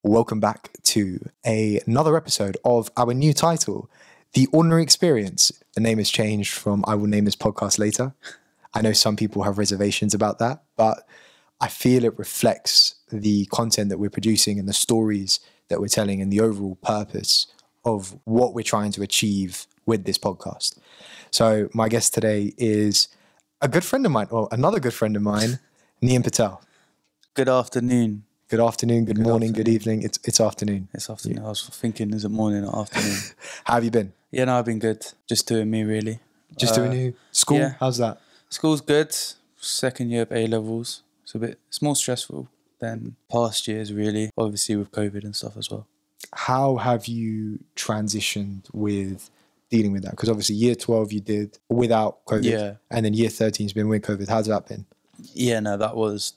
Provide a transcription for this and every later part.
Welcome back to another episode of our new title, The Ordinary Experience. The name has changed from I will name this podcast later. I know some people have reservations about that, but I feel it reflects the content that we're producing and the stories that we're telling and the overall purpose of what we're trying to achieve with this podcast. So my guest today is a good friend of mine, or another good friend of mine, Niam Patel. Good afternoon. Good afternoon, good morning, afternoon. good evening. It's afternoon. It's afternoon. I was thinking, is it morning or afternoon? How have you been? Yeah, no, I've been good. Just doing me, really. Just doing you? School? yeah. How's that? School's good. Second year of A-levels. It's more stressful than past years, really. Obviously with COVID and stuff as well. How have you transitioned with dealing with that? Because obviously year 12 you did without COVID. Yeah. And then year 13's been with COVID. How's that been? Yeah, no, that was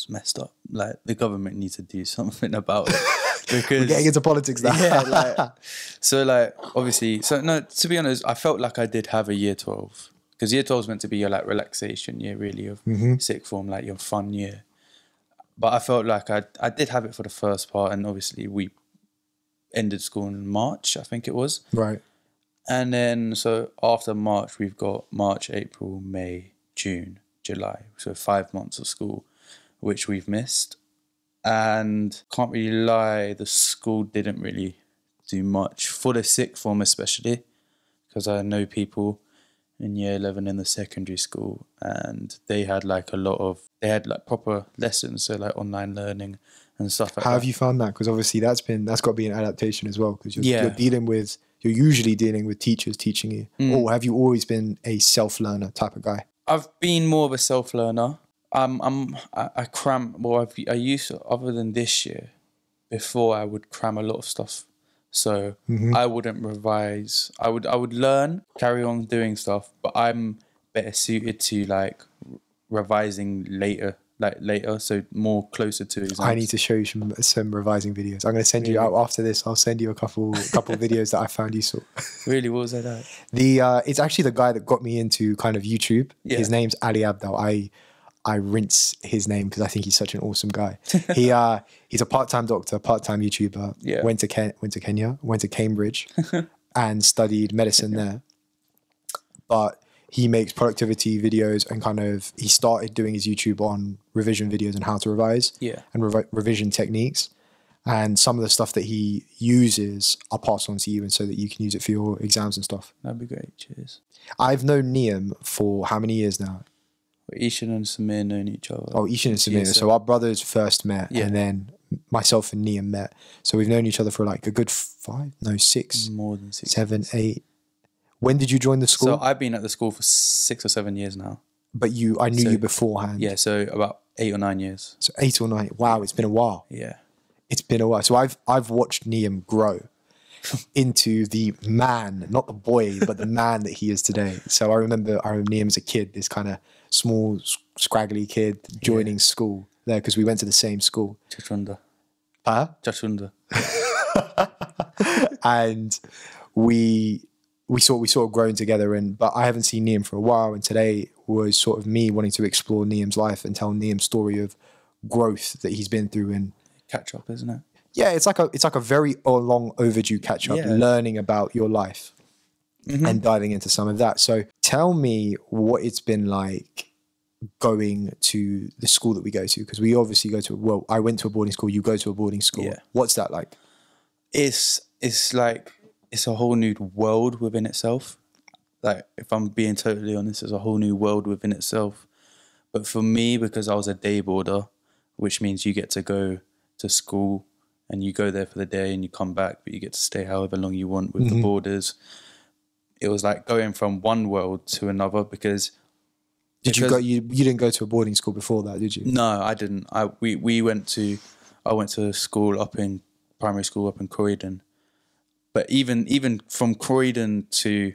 messed up. Like, the government needs to do something about it. Because We're getting into politics now. Yeah, obviously, to be honest, I felt like I did have a year 12. Because year 12 is meant to be your relaxation year, really, of sixth form, like your fun year. But I felt like I did have it for the first part, and obviously we ended school in March, I think it was. Right. And then, so after March, we've got March, April, May, June, July. So 5 months of school, which we've missed. And can't really lie, the school didn't really do much for the sixth form, especially because I know people in year 11 in the secondary school, and they had proper lessons, so like online learning and stuff like that. How have you found that? Because obviously that's got to be an adaptation as well, because you're usually dealing with teachers teaching you. Or have you always been a self-learner type of guy? I've been more of a self-learner. I cram. Well, I used to, other than this year, before I would cram a lot of stuff, so I wouldn't revise. I would learn, carry on doing stuff, but I'm better suited to like revising later, so more closer to exams. I need to show you some revising videos. I'm going to send you out after this. I'll send you a couple videos that I found useful. Really, what was that? It's actually the guy that got me into kind of YouTube. Yeah. His name's Ali Abdal. I rinse his name because I think he's such an awesome guy. He's a part-time doctor, part-time YouTuber. Yeah. Went to Kenya, went to Cambridge, and studied medicine there. But he makes productivity videos, and he started doing his YouTube on revision videos and how to revise. Yeah. And revision techniques. And some of the stuff that he uses, I'll pass on to you, and so that you can use it for your exams and stuff. That'd be great. Cheers. I've known Niam for how many years now? Ishan and Samir known each other. Oh, Ishan and Samir. So our brothers first met, and then myself and Niam met. So we've known each other for like a good 6. More than 6. 7, 8. When did you join the school? So I've been at the school for 6 or 7 years now. But I knew you beforehand. Yeah, so about 8 or 9 years. So 8 or 9. Wow, it's been a while. Yeah. It's been a while. So I've watched Niam grow into the man, not the boy, but the man that he is today. So I remember Niam as a kid, this kind of small, scraggly kid joining school there, because we went to the same school. Chachunda. Huh? Chachunda. And we sort of grown together, but I haven't seen Niam for a while, and today was sort of me wanting to explore Niam's life and tell Niam's story of growth that he's been through. And catch up, isn't it? Yeah, it's like a very long overdue catch up, learning about your life and diving into some of that. So tell me what it's been like going to the school that we go to, because we obviously I went to a boarding school, you go to a boarding school. Yeah. What's that like? It's like, it's a whole new world within itself. Like, if I'm being totally honest, it's a whole new world within itself. But for me, because I was a day boarder, which means you get to go to school and you go there for the day and you come back, but you get to stay however long you want with the boarders. It was like going from one world to another, because... You didn't go to a boarding school before that, did you? No, I didn't. I went to school primary school up in Croydon. But even from Croydon to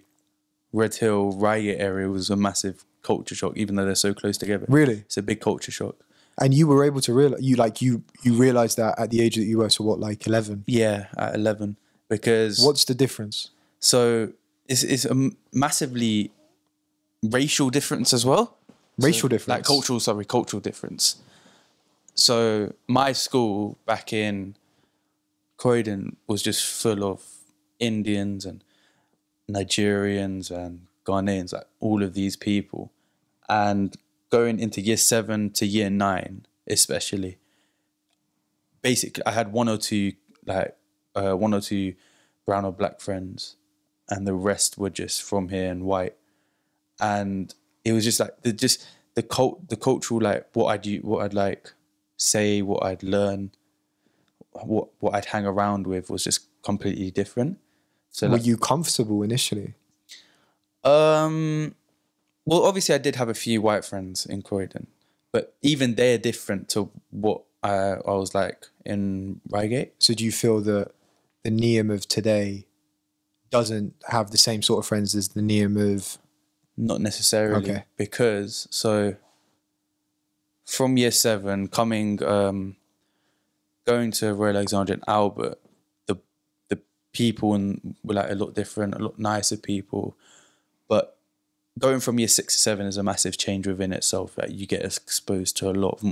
Red Hill, Reigate area was a massive culture shock, even though they're so close together. Really? It's a big culture shock. And you were able to realize, you realized that at the age that you were, so what, like 11? Yeah, at 11. Because... What's the difference? So it's a massively racial difference as well. Racial difference? Like cultural difference. So my school back in Croydon was just full of Indians and Nigerians and Ghanaians, like all of these people. And going into year 7 to year 9, especially, basically I had one or two brown or black friends, and the rest were just from here and white. And it was just like the cultural, like what I'd like say, what I'd learn, what I'd hang around with was just completely different. So were you comfortable initially? Well, obviously I did have a few white friends in Croydon, but even they're different to what I was like in Reigate. So do you feel that the Niam of today doesn't have the same sort of friends as the Niam of... Not necessarily. Okay. Because, so from year 7, going to Royal Alexandra and Albert, the people were like a lot different, a lot nicer people. But going from year 6 to 7 is a massive change within itself. That you get exposed to a lot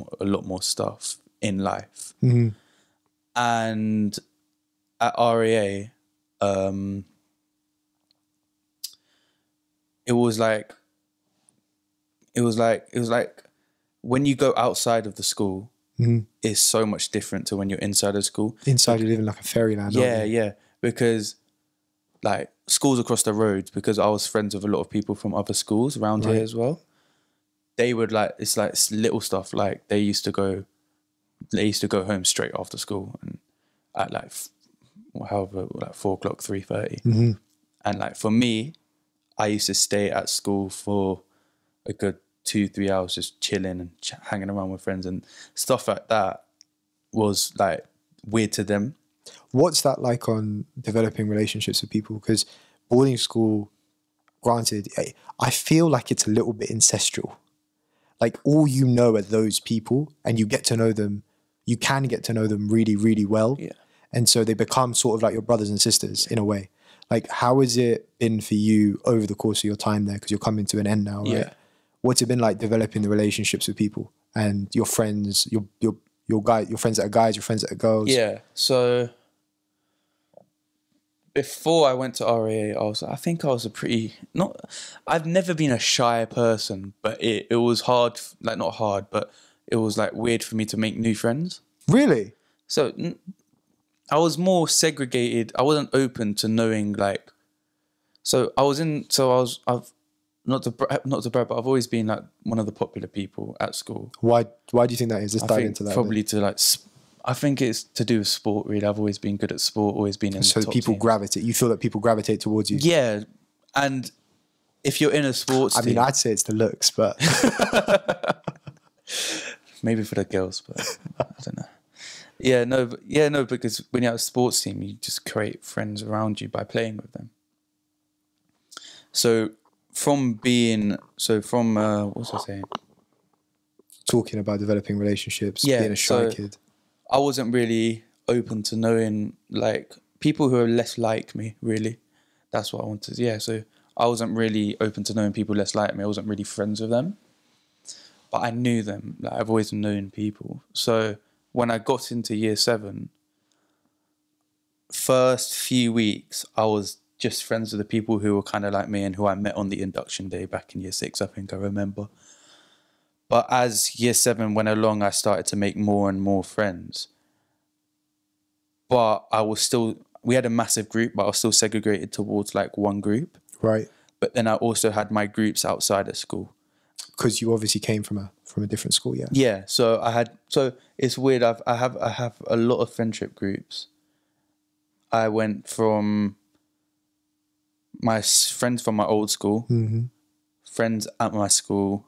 more stuff in life. Mm-hmm. And at RAA, it was like when you go outside of the school, mm-hmm. it's so much different to when you're inside of school. Inside, you're living like a fairyland. Yeah. Because like schools across the road, because I was friends with a lot of people from other schools around here as well. They would it's little stuff. Like they used to go home straight after school and at 4:00, 3:30. Mm-hmm. And like for me, I used to stay at school for a good 2-3 hours, just chilling and hanging around with friends, and stuff like that was like weird to them. What's that like on developing relationships with people? Because boarding school, granted, I feel like it's a little bit ancestral. Like all you know are those people, and you get to know them. You can get to know them really, really well. Yeah. And so they become sort of like your brothers and sisters in a way. Like, how has it been for you over the course of your time there? Because you're coming to an end now, right? Yeah. What's it been like developing the relationships with people and your friends, your friends that are guys, your friends that are girls? Yeah. So before I went to RAA, I've never been a shy person, but it was hard, like not hard, but it was like weird for me to make new friends. Really? So I was more segregated. I wasn't open to knowing like. I've not to brag, but I've always been like one of the popular people at school. Why do you think that is? Let's dive into that. Probably to like. I think it's to do with sport. Really, I've always been good at sport. Always been in. So the top people teams. gravitate. You feel that people gravitate towards you. Yeah, and if you're in a sports team, I'd say it's the looks, but maybe for the girls, but I don't know. No, because when you have a sports team, you just create friends around you by playing with them. So what was I saying? Talking about developing relationships, being a shy kid. I wasn't really open to knowing like people who are less like me, really. That's what I wanted. Yeah, so I wasn't really open to knowing people less like me. I wasn't really friends with them. But I knew them. Like I've always known people. So when I got into year 7, first few weeks, I was just friends with the people who were kind of like me and who I met on the induction day back in year 6, I think I remember. But as year 7 went along, I started to make more and more friends. But we had a massive group, but I was still segregated towards like one group. Right. But then I also had my groups outside of school. Because you obviously came from a different school, yeah. Yeah, so it's weird. I have a lot of friendship groups. I went from my friends from my old school, mm-hmm. friends at my school,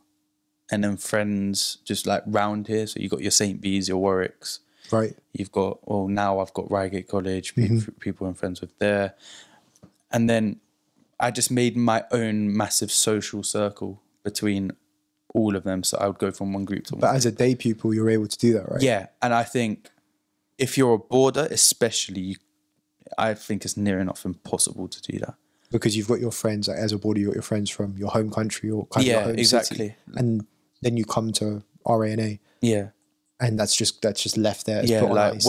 and then friends just like round here. So you got your St. Bees, your Warwicks. Right. Now I've got Reigate College, mm-hmm. people I'm friends with there. And then I just made my own massive social circle between all of them. So I would go from one group to one. But as a day pupil, you're able to do that, right? Yeah. And I think if you're a boarder, especially, I think it's near enough impossible to do that. Because you've got your friends, like as a boarder, you've got your friends from your home country or kind of your home city. And then you come to RANA. Yeah. And that's just left there. It's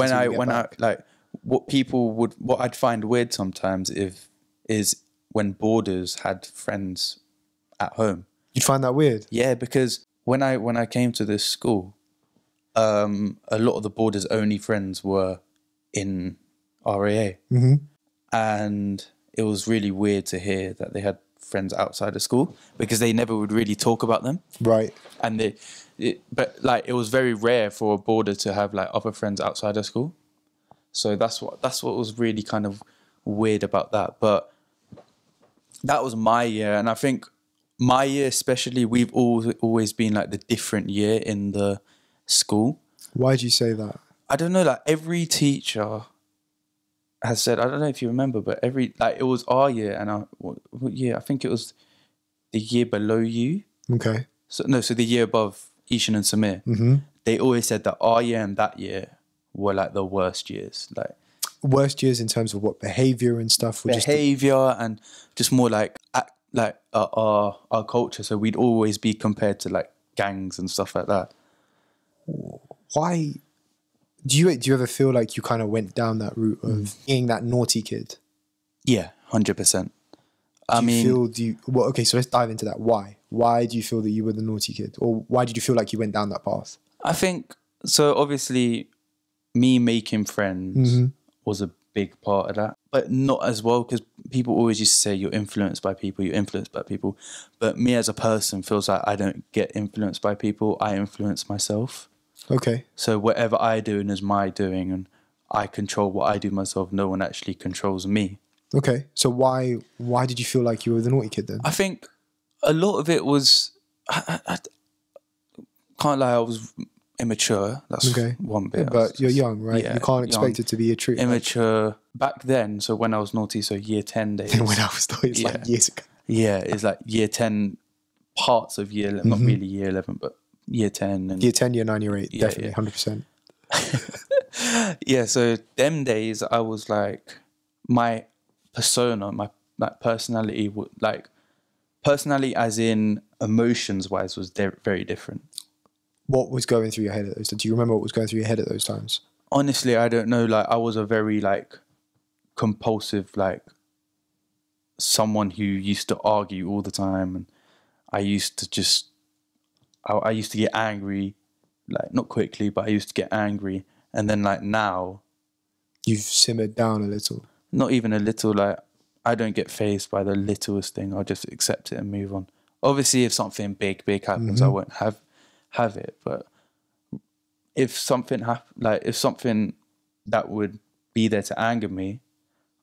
like what I'd find weird sometimes is when boarders had friends at home. You'd find that weird? Yeah, because when I came to this school, a lot of the boarders' only friends were in RAA. Mm-hmm. And it was really weird to hear that they had friends outside of school because they never would really talk about them. Right. And but like it was very rare for a boarder to have like other friends outside of school. So that's what was really kind of weird about that. But that was my year, and I think my year especially, we've always been like the different year in the school. Why did you say that? I don't know, like every teacher has said, I don't know if you remember, but it was our year, and what year? I think it was the year below you. Okay. So the year above Ishan and Samir. Mm-hmm. They always said that our year and that year were like the worst years. Like worst years in terms of what behavior and stuff. And just more like our culture. So we'd always be compared to like gangs and stuff like that. Why? Do you ever feel like you kind of went down that route of being that naughty kid? Yeah, 100%. Okay, so let's dive into that. Why? Why do you feel that you were the naughty kid? Or why did you feel like you went down that path? I think, so obviously me making friends was a big part of that, but not as well, because people always used to say you're influenced by people. But me as a person feels like I don't get influenced by people. I influence myself. Okay. So whatever I do is my doing, and I control what I do myself. No one actually controls me. Okay. So why did you feel like you were the naughty kid then? I think a lot of it was, I can't lie, I was immature. That's okay. One bit. But you're young, right? Yeah, you can't expect it to be a treat. Immature. Back then, so when I was naughty, so year 10 days. When I was naughty, it's like years ago. Yeah, it's like year 10, parts of year 11, not really year 11, but year 10. And year 10, year 9, year 8, definitely, 100%. Yeah, so them days, I was like, my persona, my personality, personality as in emotions-wise was very different. What was going through your head at those times? Do you remember what was going through your head at those times? Honestly, I don't know. Like, I was a very, like, compulsive, like, someone who used to argue all the time. And I used to I used to get angry, like, not quickly, but I used to get angry. And then, like, now... You've simmered down a little. Not even a little, like, I don't get fazed by the littlest thing. I'll just accept it and move on. Obviously, if something big happens, I won't have it. But if something if something that would be there to anger me,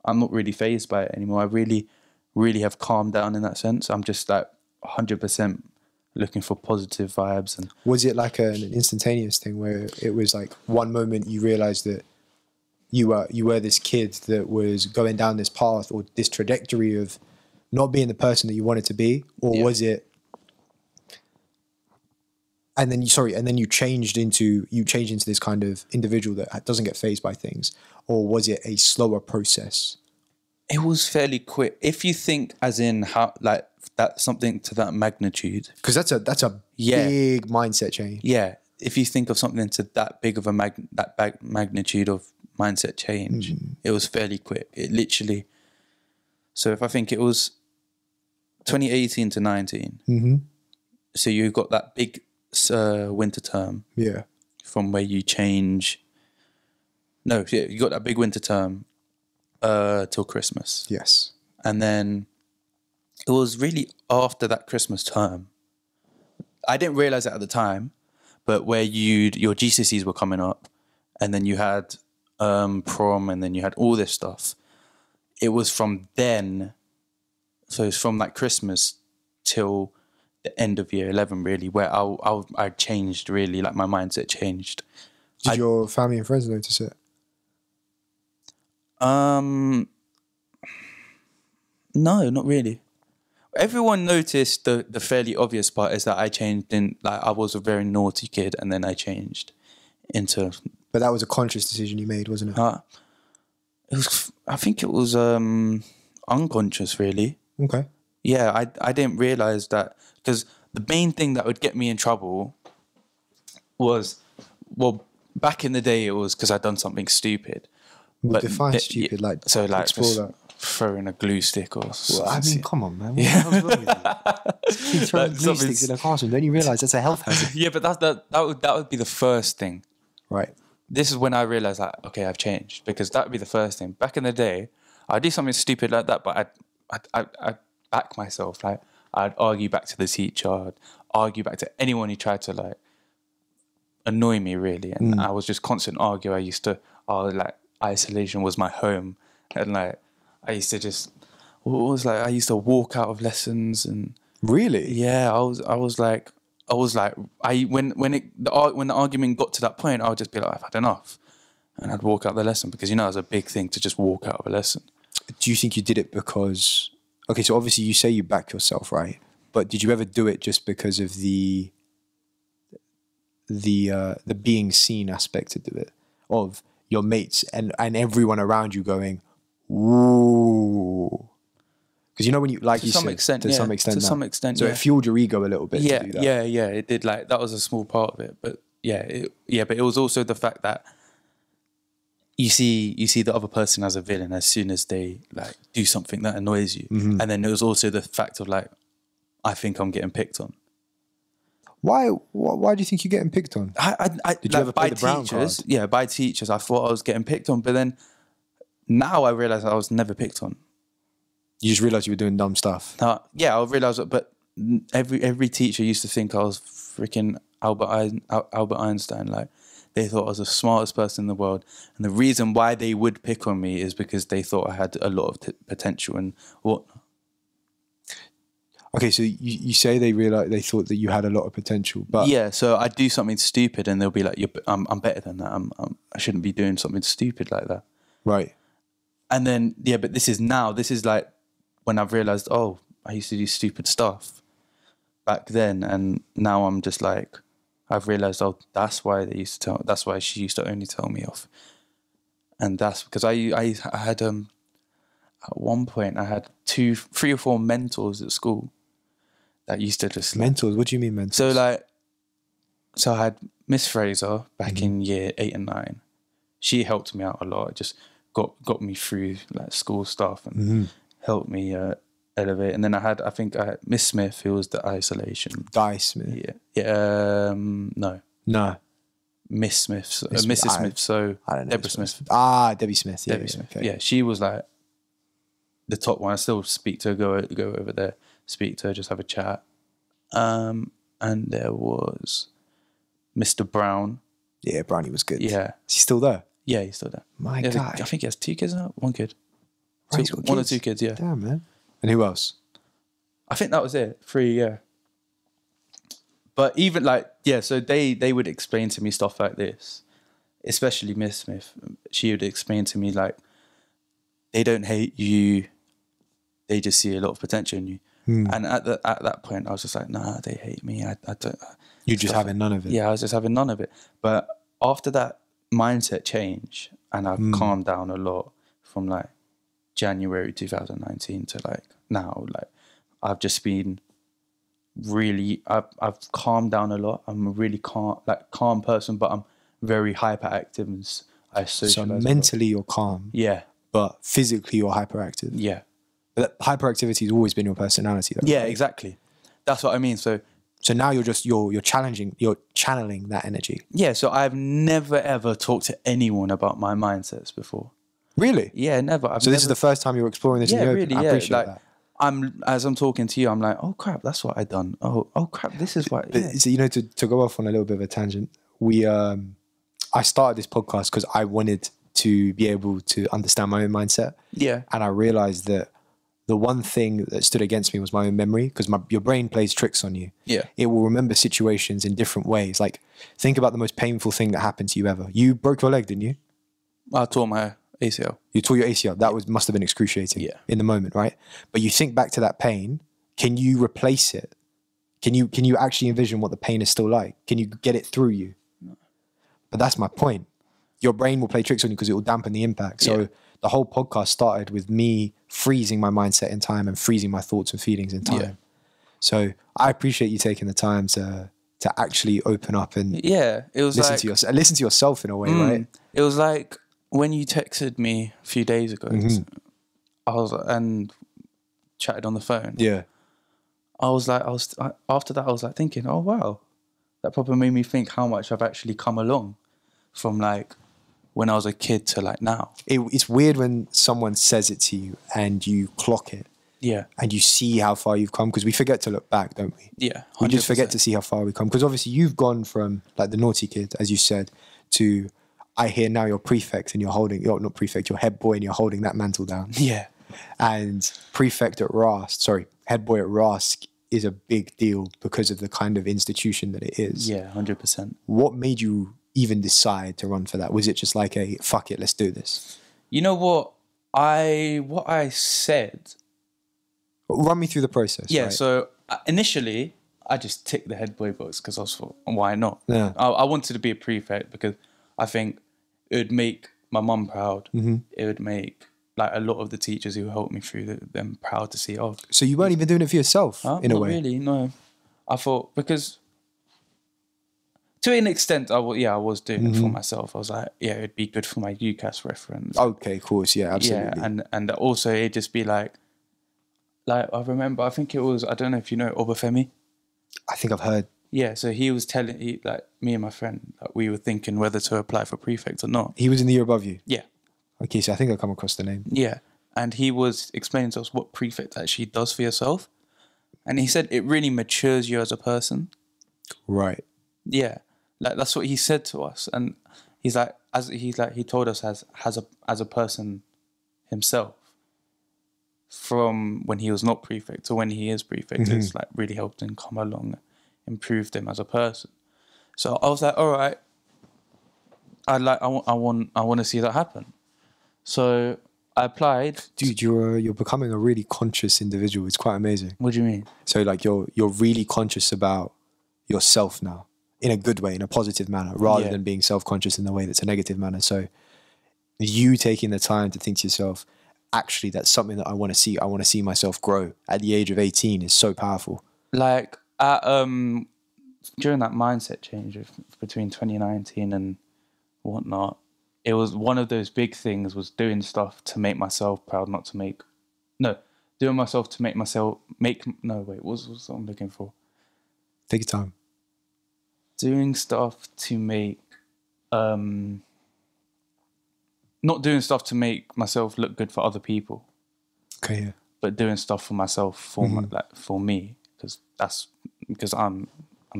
I'm not really fazed by it anymore. I really, really have calmed down in that sense. I'm just like 100% looking for positive vibes. And was it like an instantaneous thing where it was like one moment you realized that you were this kid that was going down this path or this trajectory of not being the person that you wanted to be? Or was it... And then you changed into this kind of individual that doesn't get fazed by things, or was it a slower process? It was fairly quick. If you think as in how, like, that something to that magnitude, because that's a big mindset change. Yeah, if you think of something to that big of a magnitude of mindset change, it was fairly quick. It literally. So if I think it was 2018 to 19, so you got that big winter term. Yeah. From where you change. No, yeah, you got that big winter term till Christmas. Yes. And then it was really after that Christmas term. I didn't realize it at the time, but where your GCSEs were coming up, and then you had prom, and then you had all this stuff. It was from then, so it's from like Christmas till the end of year 11, really, where I changed, really, like my mindset changed. Did your family and friends notice it? No, not really. Everyone noticed the fairly obvious part is that I changed I was a very naughty kid, and then I changed into... But that was a conscious decision you made, wasn't it? I think it was unconscious, really. Okay. Yeah, I didn't realise that, because the main thing that would get me in trouble was, well, back in the day it was because I'd done something stupid. But define stupid, like, so like explore that. Throwing a glue stick or something. Well, I mean, come on, man. What the hell's wrong with you? Keep throwing Like, glue sticks in a classroom. Don't you realise that's a health hazard? Yeah, but that would be the first thing. Right. This is when I realised that, okay, I've changed, because that would be the first thing. Back in the day, I'd do something stupid like that, but I'd back myself. Like, I'd argue back to the teacher. I'd argue back to anyone who tried to, like, annoy me, really. And I was just constant arguing. Like, isolation was my home. And, like, I used to just, I used to walk out of lessons and. Really? Yeah, when the argument got to that point, I would just be like, I've had enough, and I'd walk out the lesson, because it was a big thing to just walk out of a lesson. Do you think you did it because? Okay, so obviously you say you back yourself, right? But did you ever do it just because of the being seen aspect of it, of your mates and everyone around you going, ooh? Because when you, like, to some extent, to some extent, so it fueled your ego a little bit. Yeah, to do that. yeah, it did. Like, that was a small part of it, but but it was also the fact that you see the other person as a villain as soon as they, like, do something that annoys you, and then there was also the fact of, like, I think I'm getting picked on. Why do you think you're getting picked on? Did you ever play the brown card? Yeah, by teachers, I thought I was getting picked on, but then now I realise I was never picked on. You just realised you were doing dumb stuff. Yeah, I realised it, but every teacher used to think I was freaking Albert Einstein. Like, they thought I was the smartest person in the world, and the reason why they would pick on me is because they thought I had a lot of potential and whatnot. Okay, so you say they thought that you had a lot of potential, but yeah. So I'd do something stupid, and they'll be like, "I'm better than that. I shouldn't be doing something stupid like that." Right. And then but this is like when I've realised, oh, I used to do stupid stuff back then, and now I'm just like, I've realised, oh, that's why she used to only tell me off, and that's because I had at one point I had 3 or 4 mentors at school that used to just mentors. What do you mean mentors? So I had Miss Fraser back in year 8 and 9. She helped me out a lot. It just got me through, like, school stuff and helped me elevate. And then I had Miss Smith, who was the isolation. Di Smith. Yeah. No. Miss Smith. Mrs. Smith. So I don't know. Deborah Smith. Debbie Smith. Yeah, Debbie Smith. Okay. Yeah, she was like the top one. I still speak to her, go over there, speak to her, just have a chat. And there was Mr. Brown. Yeah, Brownie was good. Yeah. Is he still there? Yeah, he's still there. My God. I think he has 2 kids now. 1 kid. Right, 1 or 2 kids, yeah. Damn, man. And who else? I think that was it. 3, yeah. But even, like, yeah, so they would explain to me stuff like this, especially Miss Smith. She would explain to me, like, they don't hate you, they just see a lot of potential in you. And at that point, I was just like, nah, they hate me. I don't. You're just having none of it. Yeah, I was just having none of it. But after that mindset change, and I've calmed down a lot from, like, January 2019 to, like, now, like, I've just been really, I've calmed down a lot. I'm a really calm person, but I'm very hyperactive and I socialize. So mentally you're calm. Yeah. But physically you're hyperactive. Yeah. But hyperactivity has always been your personality, though. Yeah, right? Exactly. That's what I mean. So now you're channeling that energy. Yeah. So I've never ever talked to anyone about my mindsets before. Really? Yeah, never. This is the first time you're exploring this in the open. Really, I appreciate that. As I'm talking to you, I'm like, oh crap, that's what I done. Oh crap, this is what. Yeah. So, to go off on a little bit of a tangent, I started this podcast because I wanted to be able to understand my own mindset. Yeah. And I realized that the one thing that stood against me was my own memory, because your brain plays tricks on you. Yeah. It will remember situations in different ways. Like, think about the most painful thing that happened to you ever. You broke your leg, didn't you? I tore my ACL. You tore your ACL. That must have been excruciating in the moment, right? But you think back to that pain. Can you replace it? Can you actually envision what the pain is still like? Can you get it through you? No. But that's my point. Your brain will play tricks on you because it will dampen the impact. So the whole podcast started with me freezing my mindset in time and freezing my thoughts and feelings in time. Yeah. So I appreciate you taking the time to actually open up and it was listen to yourself in a way, right? It was like when you texted me a few days ago, I was and chatted on the phone. Yeah. After that, I was like thinking, oh wow, that probably made me think how much I've actually come along from like when I was a kid to like now. It's weird when someone says it to you and you clock it. Yeah. And you see how far you've come, because we forget to look back, don't we? Yeah. 100%. We just forget to see how far we come. Because obviously you've gone from like the naughty kid, as you said, to I hear now you're prefect and you're not prefect, you're head boy and you're holding that mantle down. Yeah. And prefect at RASC, head boy at RASC is a big deal because of the kind of institution that it is. Yeah, 100%. What made you even decide to run for that? Was it just like a fuck it, let's do this? You know what I said. Run me through the process. Yeah, right? So initially I just ticked the head boy box because I was thought, why not? Yeah. I wanted to be a prefect because I think it would make my mum proud. It would make like a lot of the teachers who helped me through them proud to see. Oh, so you weren't even doing it for yourself in a way? Not really, no. I thought because to an extent, I was doing it for myself. I was like, yeah, it'd be good for my UCAS reference. Okay, of course, yeah, absolutely. Yeah, and also it'd just be like I remember, I think it was, I don't know if you know Obafemi. I think I've heard. Yeah, so he was telling, me and my friend, we were thinking whether to apply for prefect or not. He was in the year above you? Yeah. Okay, so I think I come across the name. Yeah, and he was explaining to us what prefect actually does for yourself. And he said it really matures you as a person. Right. Yeah, like that's what he said to us. And he's like, he told us as a person himself, from when he was not prefect to when he is prefect, it's like really helped him come along, improved him as a person. So I was like, all right, I want to see that happen. So I applied. Dude, you're becoming a really conscious individual. It's quite amazing. What do you mean? So like you're really conscious about yourself now, in a good way, in a positive manner, rather than being self-conscious in the way that's a negative manner. So you taking the time to think to yourself, actually, that's something that I want to see. I want to see myself grow at the age of 18 is so powerful. Like during that mindset change between 2019 and whatnot, it was one of those big things was doing stuff to make myself proud, doing myself to make myself what's what I'm looking for? Take your time. Doing stuff to make not doing stuff to make myself look good for other people. Okay, yeah. But doing stuff for myself, for me, because I'm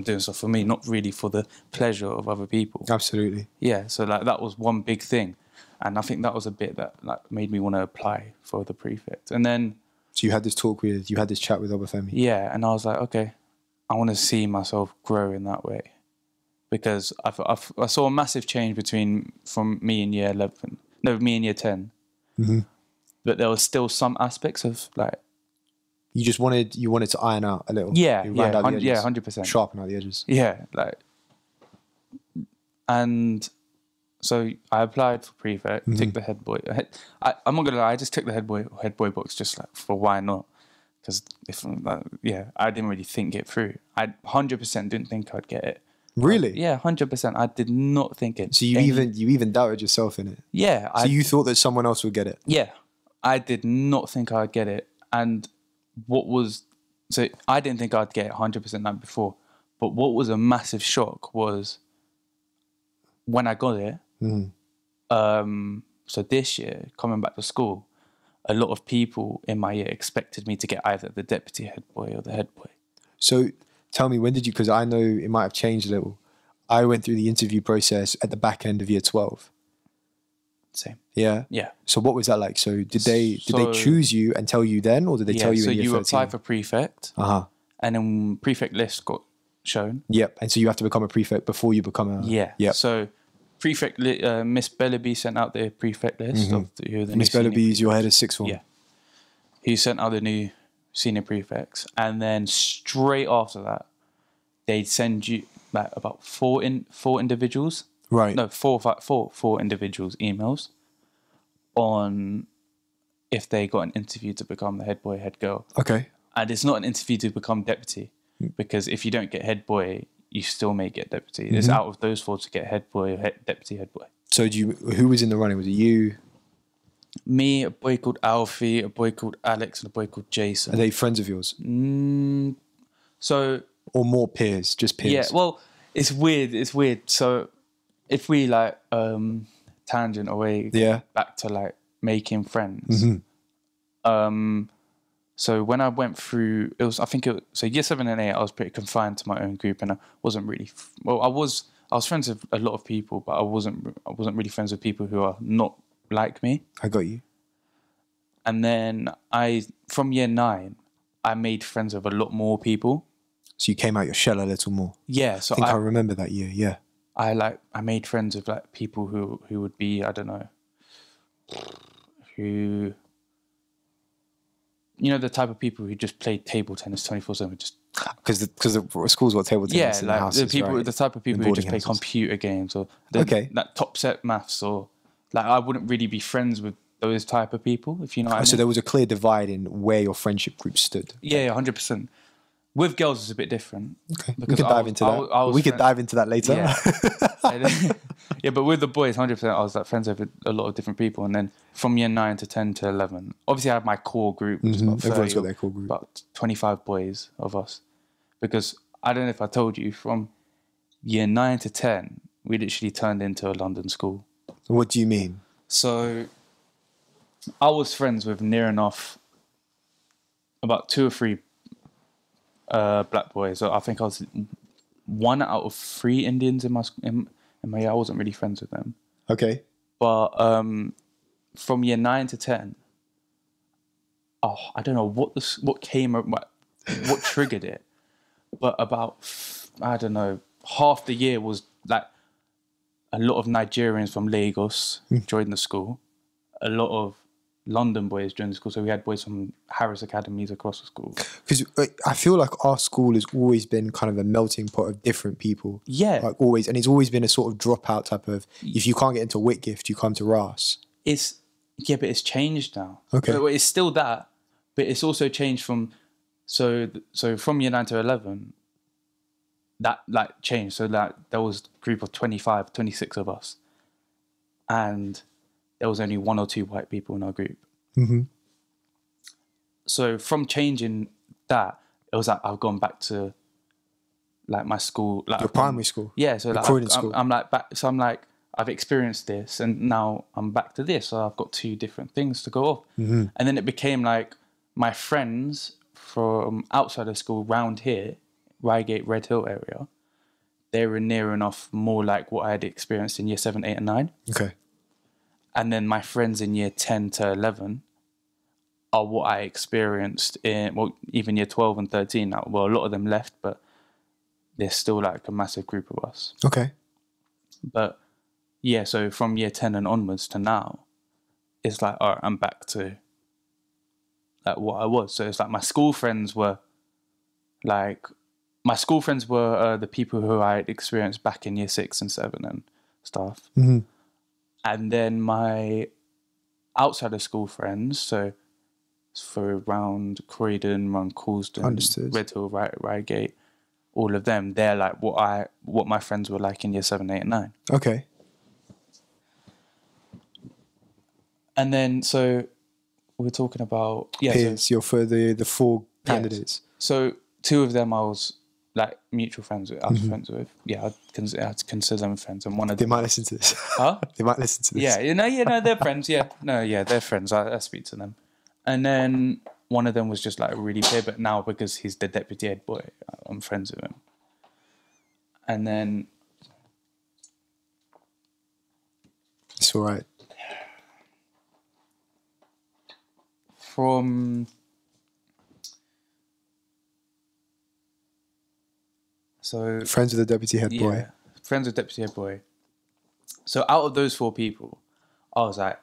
doing stuff for me, not really for the pleasure of other people. Absolutely. Yeah, so like that was one big thing, and I think that was a bit that like made me want to apply for the prefect. And then so you had this chat with Obafemi. Yeah, and I was like, okay, I want to see myself grow in that way, because I saw a massive change from me in year 11. No, me in year 10. But there was still some aspects of like... You wanted to iron out a little. Yeah, 100%. Sharpen out the edges. Yeah, like... And so I applied for prefect, took the head boy. I'm not going to lie, I just took the head boy box just like for why not? Because I didn't really think it through. I 100% didn't think I'd get it. Really? Yeah, 100%. I did not think it. So you even doubted yourself in it? Yeah. So you thought that someone else would get it? Yeah. I did not think I'd get it. And so I didn't think I'd get it 100% like before. But what was a massive shock was when I got it, so this year, coming back to school, a lot of people in my year expected me to get either the deputy head boy or the head boy. So tell me, when did you, because I know it might have changed a little. I went through the interview process at the back end of year 12. Same. Yeah? Yeah. So what was that like? So did they choose you and tell you then, or did they tell you in year 13? So you apply for prefect, and then prefect list got shown. Yep. And so you have to become a prefect before you become a... Yeah. Yep. So prefect, Miss Bellaby sent out the prefect list of who the Miss Bellaby is your head of sixth form. Yeah. He sent out the new senior prefects, and then straight after that, they'd send you like about four individuals. Right. No, four individuals emails on if they got an interview to become the head boy, head girl. Okay. And it's not an interview to become deputy, because if you don't get head boy, you still may get deputy. It's out of those four to get head boy or deputy head boy. So who was in the running? Was it you? Me, a boy called Alfie, a boy called Alex, and a boy called Jason. Are they friends of yours? So... Or more peers, just peers? Yeah, well, it's weird. So if we like tangent away back to like making friends. So when I went through, so year 7 and 8, I was pretty confined to my own group, and I wasn't really, I was friends with a lot of people, but I wasn't really friends with people who are not like me. I got you. And then from year 9, I made friends with a lot more people. So you came out your shell a little more. Yeah. So I think I remember that year. Yeah. I made friends with like people who would be, I don't know, who, you know, the type of people who just played table tennis 24/7, just because the schools got table tennis in the houses, the type of people who just play computer games or that top set maths, or like I wouldn't really be friends with those type of people, if you know what I mean. So there was a clear divide in where your friendship group stood. Yeah, 100%. With girls, it's a bit different. Okay, we can dive into that. We could dive into that later. Yeah. Yeah, but with the boys, 100%, I was like friends with a lot of different people. And then from year 9 to 10 to 11, obviously I had my core group. Everyone's got their core group. About 25 boys of us. Because I don't know if I told you, from year 9 to 10, we literally turned into a London school. What do you mean? So I was friends with near enough about 2 or 3 black boys. So I think I was 1 out of 3 Indians in my year. I wasn't really friends with them. Okay. But from year 9 to 10, I don't know what triggered it, but about, I don't know, half the year was like a lot of Nigerians from Lagos joined the school, a lot of London boys joined the school. So we had boys from Harris Academies across the school. Because I feel like our school has always been kind of a melting pot of different people. Yeah. Like always. And it's always been a sort of dropout type of, if you can't get into Whitgift, you come to Ras. But it's changed now. Okay. It's still that, but it's also changed from, so from year 9 to 11, that like changed. So that there was a group of 25, 26 of us. And there was only 1 or 2 white people in our group. So from changing that, it was like I've gone back to like my school, like your primary school. Yeah, so like I'm like back. So I'm like I've experienced this, and now I'm back to this. So I've got 2 different things to go off. And then it became like my friends from outside of school, round here, Reigate, Red Hill area. They were near enough more like what I had experienced in year 7, 8, and 9. Okay. And then my friends in year 10 to 11 are what I experienced in, well, even year 12 and 13. Now, well, a lot of them left, but there's still like a massive group of us. Okay. But yeah, so from year 10 and onwards to now, it's like, all right, I'm back to like what I was. So it's like my school friends were the people who I had experienced back in year 6 and 7 and stuff. And then my outside of school friends, so for around Croydon, around Coulsdon, Red Hill, Reigate, all of them, they're like what my friends were like in year 7, 8, and 9. Okay. And then so we're talking about peers. You're for the 4 candidates. So 2 of them I was like mutual friends with. I was friends with. Yeah, I'd consider them friends. And one of them, they might listen to this. Huh? They might listen to this. Yeah, they're friends. Yeah, they're friends. I speak to them. And then one of them was just like really peer, but now because he's the deputy head boy, I'm friends with him. And then it's all right. So friends with the deputy head boy. Yeah, friends with deputy head boy. So out of those 4 people, I was like,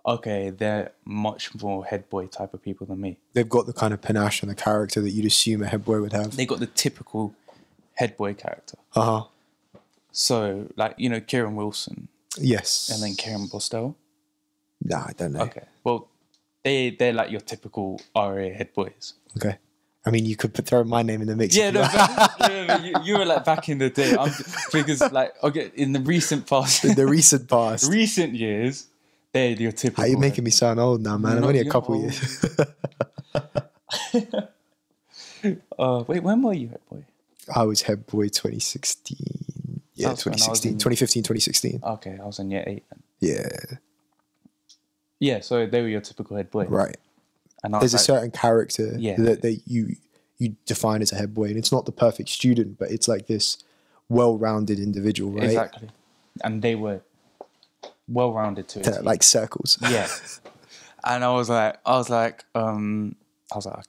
okay, they're much more head boy type of people than me. They've got the kind of panache and the character that you'd assume a head boy would have. They got the typical head boy character. So like, you know, Kieran Wilson. Yes. And then Kieran Bostel. Nah, I don't know. Okay. Well, they're like your typical RA head boys. Okay. I mean, you could throw my name in the mix. Yeah, no, you were like back in the day. Because like, okay, in the recent past. Recent years, they're your typical. How are you making me sound old now, man? I'm only a couple years. Wait, when were you head boy? I was head boy 2016. Yeah, 2016. 2015, 2016. Okay, I was in year 8 then. Yeah. Yeah, so they were your typical head boy. Right. And there's a certain character that you define as a head boy. And it's not the perfect student, but it's like this well-rounded individual, right? Exactly. And they were well-rounded too. Like circles. Yeah. And I was like, okay,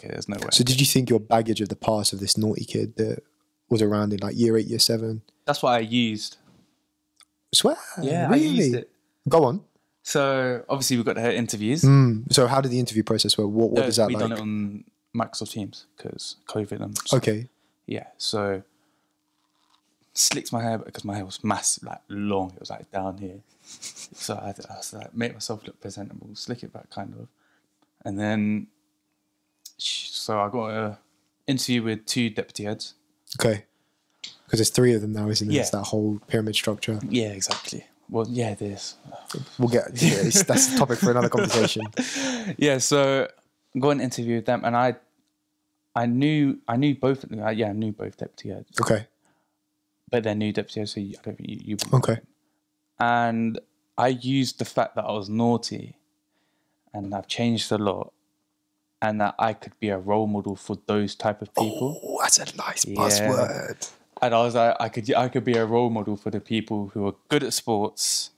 there's no way. So did you think your baggage of the past of this naughty kid that was around in like year 8, year 7? That's what I used. Swear? Yeah, really? I used it. Go on. So obviously we got the interviews. So how did the interview process work? What does that like? We done it on Microsoft Teams because COVID and okay. Yeah, so slicked my hair because my hair was massive, like long. It was like down here. So I was like, make myself look presentable, slick it back kind of. And then, so I got an interview with 2 deputy heads. Okay. Because there's 3 of them now, isn't it? Yeah. It's that whole pyramid structure. Yeah, exactly. Well, yeah, it is. We'll get that's the topic for another conversation. Yeah, so I got an interview with them, and I knew both of them. I knew both deputy heads. Okay. But they're new deputy heads, so I don't think you okay. And I used the fact that I was naughty, and I've changed a lot, and that I could be a role model for those type of people. Oh, that's a nice buzzword. And I was like, I could be a role model for the people who are good at sports,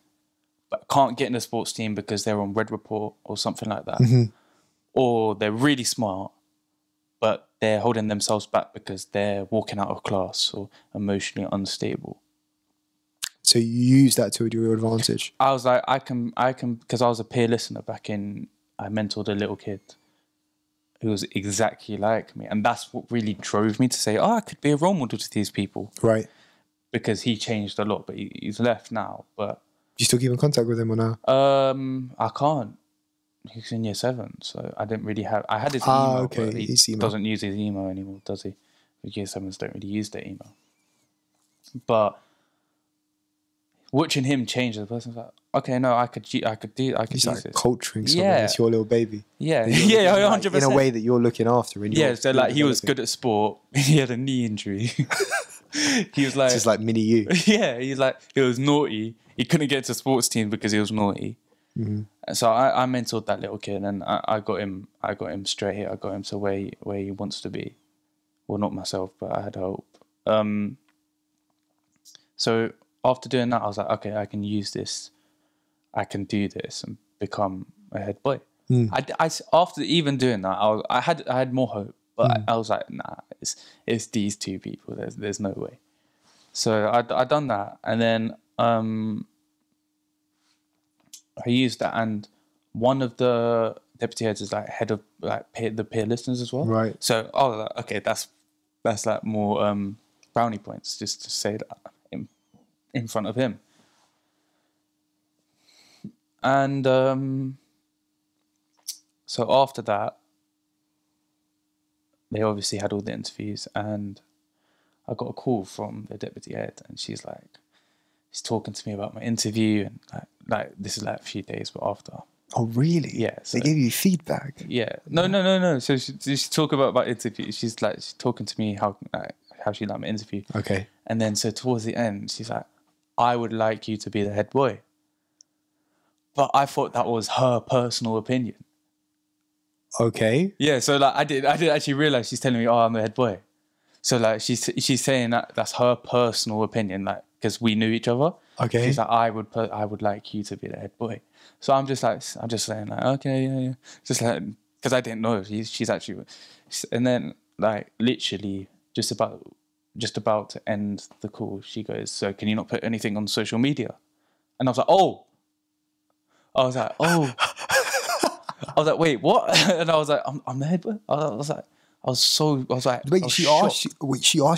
but can't get in a sports team because they're on Red Report or something like that. Mm-hmm. Or they're really smart, but they're holding themselves back because they're walking out of class or emotionally unstable. So you use that to your advantage? I was like, I can, because I was a peer listener I mentored a little kid who was exactly like me. And that's what really drove me to say, I could be a role model to these people. Right. Because he changed a lot, but he's left now. But do you still keep in contact with him or no? I can't. He's in year 7, so I didn't really have... I had his email, okay. But he doesn't use his email anymore, does he? Year 7s don't really use their email. But watching him change, the person's like, okay, no, I could use like this. Culturing someone. It's your little baby. Yeah, yeah, 100%. In a way that you're looking after. So like he was good at sport. He had a knee injury. He was like... Just like mini you. Yeah, he was naughty. He couldn't get to sports team because he was naughty. Mm-hmm. So I mentored that little kid, and I got him straight here. I got him to where he wants to be. Well, not myself, but I had hope. So after doing that, I was like, okay, I can use this. I can do this and become a head boy. I after even doing that, I had more hope, but I was like, nah, it's these 2 people. There's no way. So I done that, and then I used that, and one of the deputy heads is like head of like the peer listeners as well. Right. So okay, that's like more brownie points just to say that in front of him. And so after that, they obviously had all the interviews, and I got a call from the deputy head, and she's talking to me about my interview, and like this is like a few days after. Oh, really? Yeah. So, they gave you feedback? Yeah. No. So she's talking about my interview. She's talking to me how she liked my interview. Okay. And then so towards the end, she's like, I would like you to be the head boy. But I thought that was her personal opinion. Okay. Yeah. So like I did actually realize she's telling me, I'm the head boy. So like she's saying that's her personal opinion, like because we knew each other. Okay. She's like, I would like you to be the head boy. So I'm just saying like, okay, yeah. Just like, because I didn't know she's actually, and then like literally just about to end the call, she goes, so can you not put anything on social media? And I was like, oh. I was like, wait, what? And I was like, I'm the head boy. Wait, she asked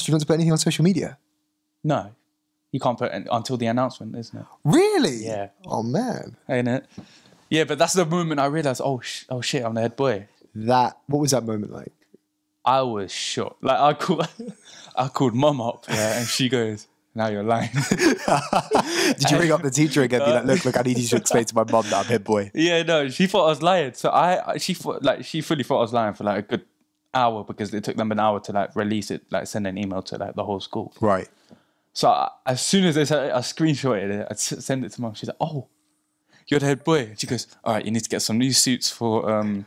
you not to put anything on social media? No. You can't put it until the announcement, isn't it? Really? Yeah. Oh, man. Ain't it? Yeah, but that's the moment I realised, oh shit, I'm the head boy. What was that moment like? I was shocked. Like I called mum up, and she goes, "Now you're lying." Did you ring up the teacher again? Be like, look, I need you to explain to my mum that I'm head boy. Yeah, no, she thought I was lying. So she fully thought I was lying for like a good hour because it took them an hour to like release it, like send an email to like the whole school. Right. So as soon as they said, I screenshotted it, I sent it to mum. She's like, "Oh, you're the head boy." And she goes, "All right, you need to get some new suits for you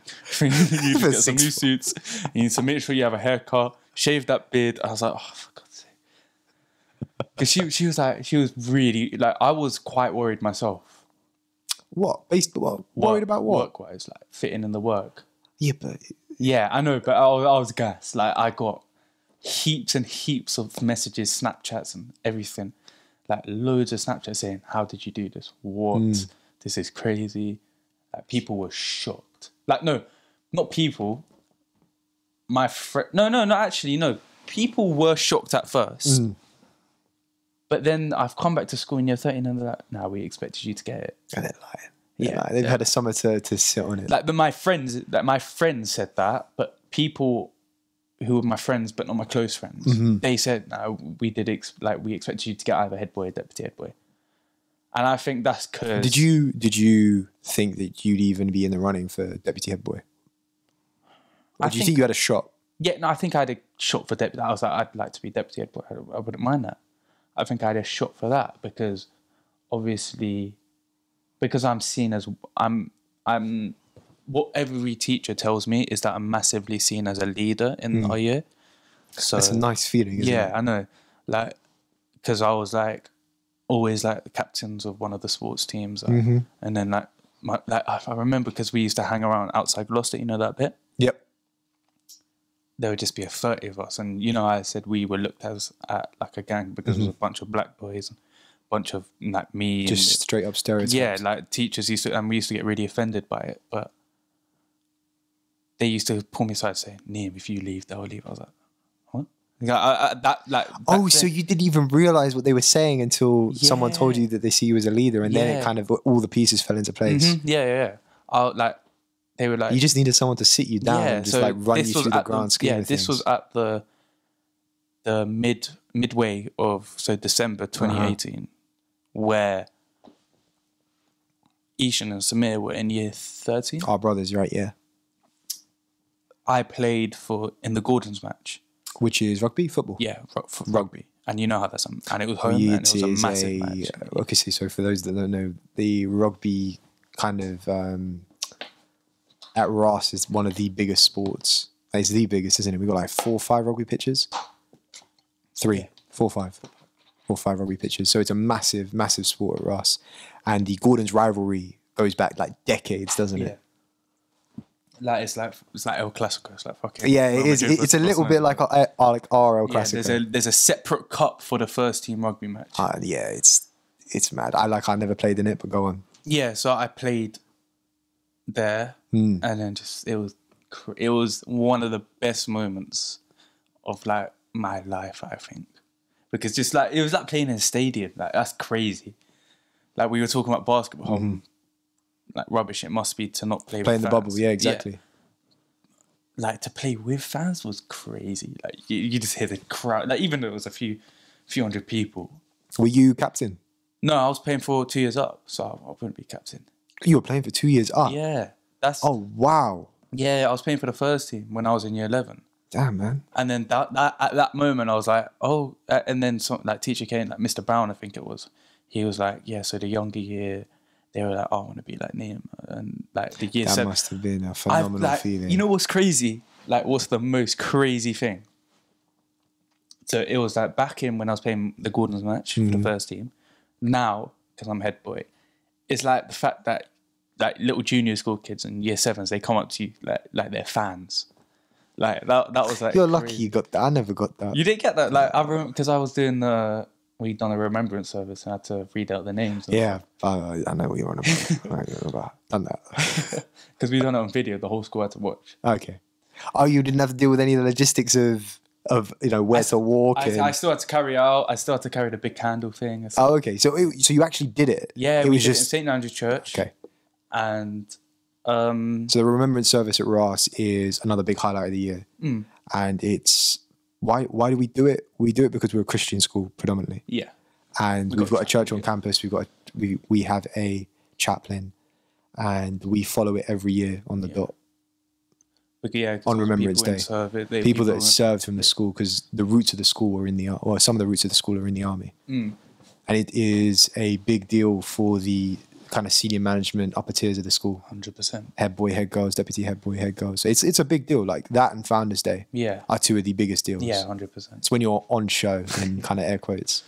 need to get some new suits. You need to make sure you have a haircut, shave that beard." I was like, "Oh, for God's sake." Because she was really like, I was quite worried myself. What? Worried about what? Work-wise, like fitting in the work. Yeah, but... Yeah, I know, but I was gassed. Like, I got heaps and heaps of messages, Snapchats and everything. Like, loads of Snapchats saying, "How did you do this? What? This is crazy." Like, people were shocked. Like, no, not people. My friend... No, actually, no. People were shocked at first. But then I've come back to school in year 13 and they're like, "No, we expected you to get it." And they're lying. They've had a summer to sit on it. Like, but my friends said that, but people who were my friends but not my close friends, they said, "No, we we expected you to get either head boy or deputy head boy." And I think that's because... Did you think that you'd even be in the running for deputy head boy? Or do you think you had a shot? Yeah, no, I think I had a shot for deputy. I was like, I'd like to be deputy head boy. I wouldn't mind that. I think I had a shot for that because obviously, because I'm seen as, I'm what every teacher tells me is that I'm massively seen as a leader in our year. So it's a nice feeling, isn't it? Yeah, I know. Like, because I was like, always like the captains of one of the sports teams. And then like I remember because we used to hang around outside Gloucester, you know that bit? Yep. There would just be 30 of us. And, you know, I said we were looked at like a gang because it was a bunch of black boys and a bunch of like me. Just straight up stereotypes. Yeah, like teachers we used to get really offended by it. But they used to pull me aside and say, "Niam, if you leave, they'll leave." I was like, what? So you didn't even realise what they were saying until someone told you that they see you as a leader and then it kind of, all the pieces fell into place. Yeah. They were like, you just needed someone to sit you down and just like run you through the grand scheme of things. This was at the midway of December 2018, where Ishan and Samir were in year 13. Our brothers, right? Yeah. I played in the Gordons match, which is rugby, football. Yeah, rugby. And you know how that's and it was home and it was a massive match. Okay, so for those that don't know, the rugby kind of at Ross is one of the biggest sports. It's the biggest, isn't it? We've got like 4 or 5 rugby pitches. 4 or 5 rugby pitches. So it's a massive, massive sport at Ross. And the Gordon's rivalry goes back like decades, doesn't it? Like it's like El Clasico. It's like fucking. Yeah, it is. It's a little bit like our El Clasico. Yeah, there's a separate cup for the first team rugby match. Yeah, it's mad. I never played in it, but go on. Yeah, so I played there, and then it was one of the best moments of like my life, I think, because just like it was like playing in a stadium. Like that's crazy. Like we were talking about basketball, like rubbish it must be to not play in the bubble. Yeah, exactly. Yeah. Like to play with fans was crazy. Like you just hear the crowd. Like even though it was a few hundred people. Were you captain? No, I was playing for 2 years up, so I wouldn't be captain. You were playing for 2 years up? Yeah. Oh, wow. Yeah, I was playing for the first team when I was in year 11. Damn, man. And then that at that moment, I was like, oh, and then some like teacher came, like Mr. Brown, I think it was. He was like, yeah, so the younger year, they were like, oh, I want to be like Niam. And like the year 7. That must have been a phenomenal feeling. You know what's crazy? Like, what's the most crazy thing? So it was like back in when I was playing the Gordons match for the first team. Now, because I'm head boy, it's like the fact that like little junior school kids and year 7s, they come up to you like they're fans. Like that was like you're lucky you got that. I never got that. You didn't get that. Like I remember because I was doing we'd done a remembrance service and I had to read out the names. Yeah, I know what you're on about. Done that because we done it on video. The whole school had to watch. Okay. Oh, you didn't have to deal with any of the logistics of where to walk. I still had to carry out. I still had to carry the big candle thing. Oh, okay. So you actually did it. Yeah, it was just in St. Andrew's Church. Okay. And so the remembrance service at Ross is another big highlight of the year. and it's why do we do it? We do it because we're a Christian school predominantly. Yeah. And we've got a church on campus. We have a chaplain, and we follow it every year on the dot. But yeah, on Remembrance Day. People that served from the school, because the roots of the school were in the or some of the roots of the school are in the army. And it is a big deal for the kind of senior management, upper tiers of the school. 100%. Head boy, head girls, deputy head boy, head girls. So it's a big deal. Like that and Founders Day are two of the biggest deals. Yeah, 100%. It's when you're on show in kind of air quotes.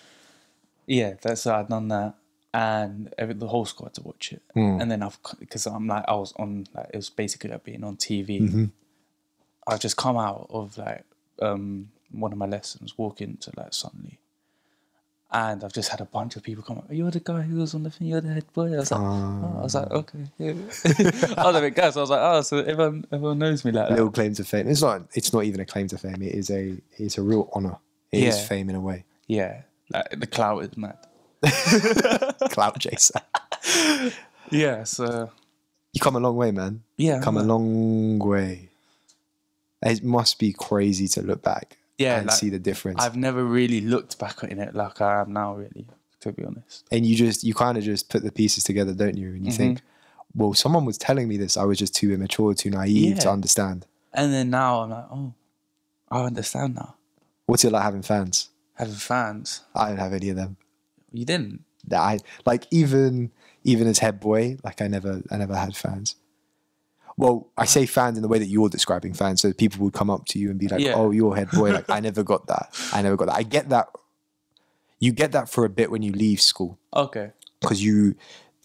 Yeah, I've done that, and the whole school had to watch it. And then because I was on, like, it was basically like being on TV. I've just come out of like one of my lessons, walking to like Sunday. And I've just had a bunch of people come up. You're the guy who was on the thing. You're the head boy. I was like, okay. Yeah. I was a bit gassed. I was like, so everyone knows me like that. Little claim to fame. It's not even a claim to fame. It's a real honor. It is fame in a way. Yeah, like the clout is mad. Clout chaser. Yeah, so you come a long way, man. Yeah, come a long way. It must be crazy to look back. Yeah, and like, see the difference. I've never really looked back on it like I am now, really, to be honest. And you kind of just put the pieces together, don't you? And you think, well, someone was telling me this. I was just too immature, too naive to understand. And then now I'm like, oh, I understand now. What's it like having fans? Having fans? I didn't have any of them. You didn't? Even as head boy, like I never had fans. Well, I say fans in the way that you're describing fans. So people would come up to you and be like, oh, you're head boy. Like, I never got that. I get that. You get that for a bit when you leave school. Okay. Because you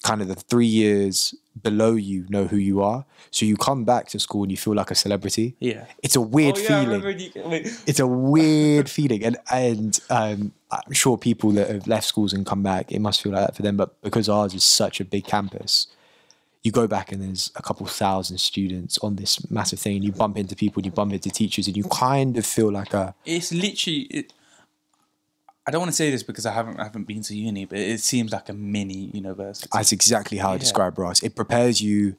kind of the 3 years below you know who you are. So you come back to school and you feel like a celebrity. Yeah. It's a weird feeling. It's a weird feeling. And I'm sure people that have left schools and come back, it must feel like that for them. But because ours is such a big campus, you go back and there's a couple thousand students on this massive thing, and you bump into people, you bump into teachers, and you kind of feel like it's literally. I don't want to say this because I haven't been to uni, but it seems like a mini university. That's exactly how I describe Ross. It prepares you.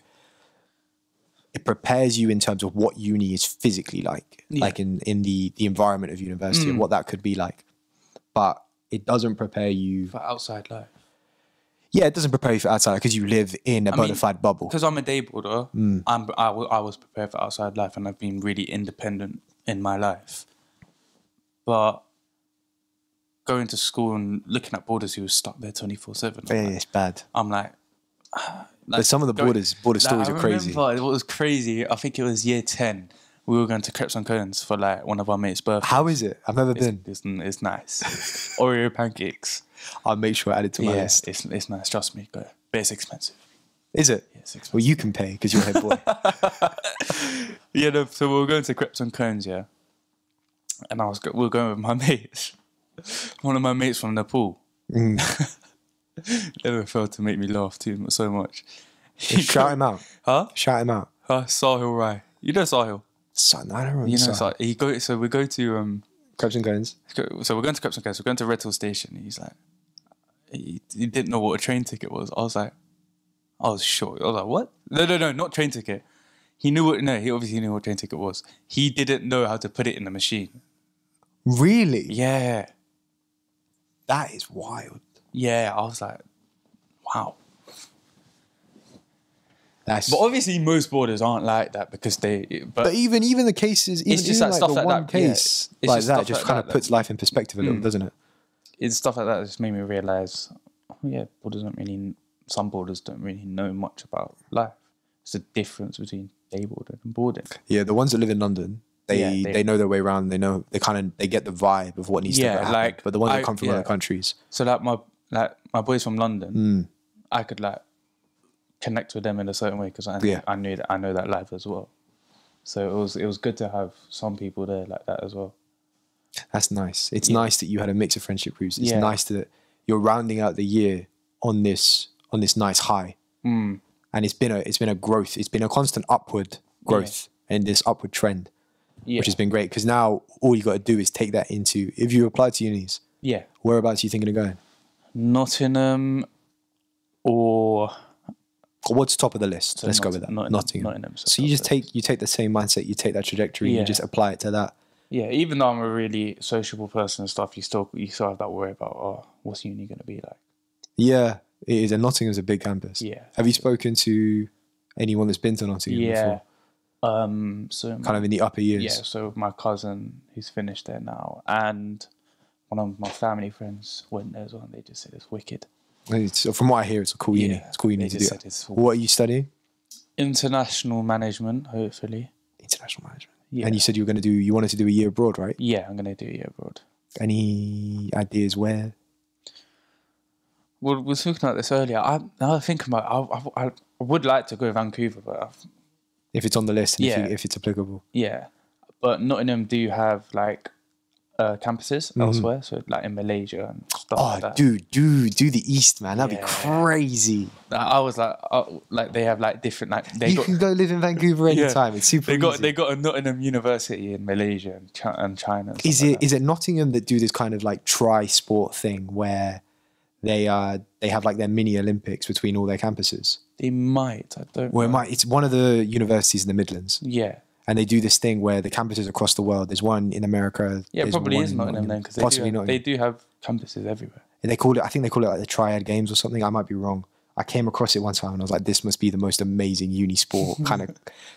It prepares you in terms of what uni is physically like in the environment of university and what that could be like, but it doesn't prepare you for outside life. Yeah, it doesn't prepare you for outside because you live in a bona fide bubble. Because I'm a day boarder, I was prepared for outside life, and I've been really independent in my life. But going to school and looking at boarders who were stuck there 24/7, it's bad. I'm like but some of the border stories are crazy. What was crazy? I think it was year 10. We were going to Crepes and Cones for like one of our mates' birthdays. How is it? I've never been. It's nice. Oreo pancakes. I'll make sure I add it to my list. It's nice. Trust me. Go. But it's expensive. Is it? Yeah, it's expensive. Well, you can pay because you're head boy. So we were going to Crepes and Cones, and we were going with my mates. One of my mates from Nepal. Never failed to make me laugh so much. Shout him out. Huh? Shout him out. Sahil Rai. You know Sahil? Son, I don't remember. Sahil. So we go to Crepes and Cones. So we're going to Crepes and Cones. We're going to Red Hill Station. He's like, he didn't know what a train ticket was. I was shocked. I was like, what? No, not train ticket. He obviously knew what train ticket was. He didn't know how to put it in the machine. Really? Yeah. That is wild. Yeah, I was like, wow. But obviously most boarders aren't like that because But even the cases, it's just like stuff like one case like that just kind of puts life in perspective a little, doesn't it? It's stuff like that that just made me realise, some boarders don't really know much about life. It's the difference between day boarding and boarding. Yeah, the ones that live in London, they know their way around. They know they get the vibe of what needs to happen. But the ones that come from other countries, so my boys from London, I could connect with them in a certain way because I know that life as well. So it was good to have some people there like that as well. That's nice. It's nice that you had a mix of friendship groups. It's nice that you're rounding out the year on this nice high. And it's been a growth. It's been a constant upward growth and this upward trend, which has been great. Because now all you got to do is take that into, if you apply to unis, whereabouts are you thinking of going? Nottingham or what's top of the list? So let's go with that. Nottingham. So you just take the same mindset, you take that trajectory, and you just apply it to that. Yeah, even though I'm a really sociable person and stuff, you still have that worry about, oh, what's uni going to be like? Yeah, it is. And Nottingham's a big campus. Yeah. Have you spoken to anyone that's been to Nottingham before? So kind of in the upper years. Yeah, so my cousin who's finished there now, and one of my family friends went there as well, and they just said it's wicked. From what I hear, it's a cool uni. It's a cool uni to do. What are you studying? International management, hopefully. International management. Yeah. And you said you wanted to do a year abroad, right? Yeah, I'm going to do a year abroad. Any ideas where? Well, we were talking about this earlier. Now I think about it, I would like to go to Vancouver, but if it's on the list, and if it's applicable. Yeah, but Nottingham do have like campuses elsewhere, so like in Malaysia and stuff like that. Do the East, man. That'd be crazy. I was like they have like different you can go live in Vancouver anytime. It's super easy. They got a Nottingham University in Malaysia and China. And is it Nottingham that do this kind of like tri-sport thing where they have like their mini Olympics between all their campuses? They might. I don't know. It's one of the universities in the Midlands. Yeah. And they do this thing where the campuses across the world, there's one in America. Yeah, it probably is Nottingham then, because they do have campuses everywhere. And I think they call it like the Triad Games or something. I might be wrong. I came across it one time and I was like, this must be the most amazing uni sport kind of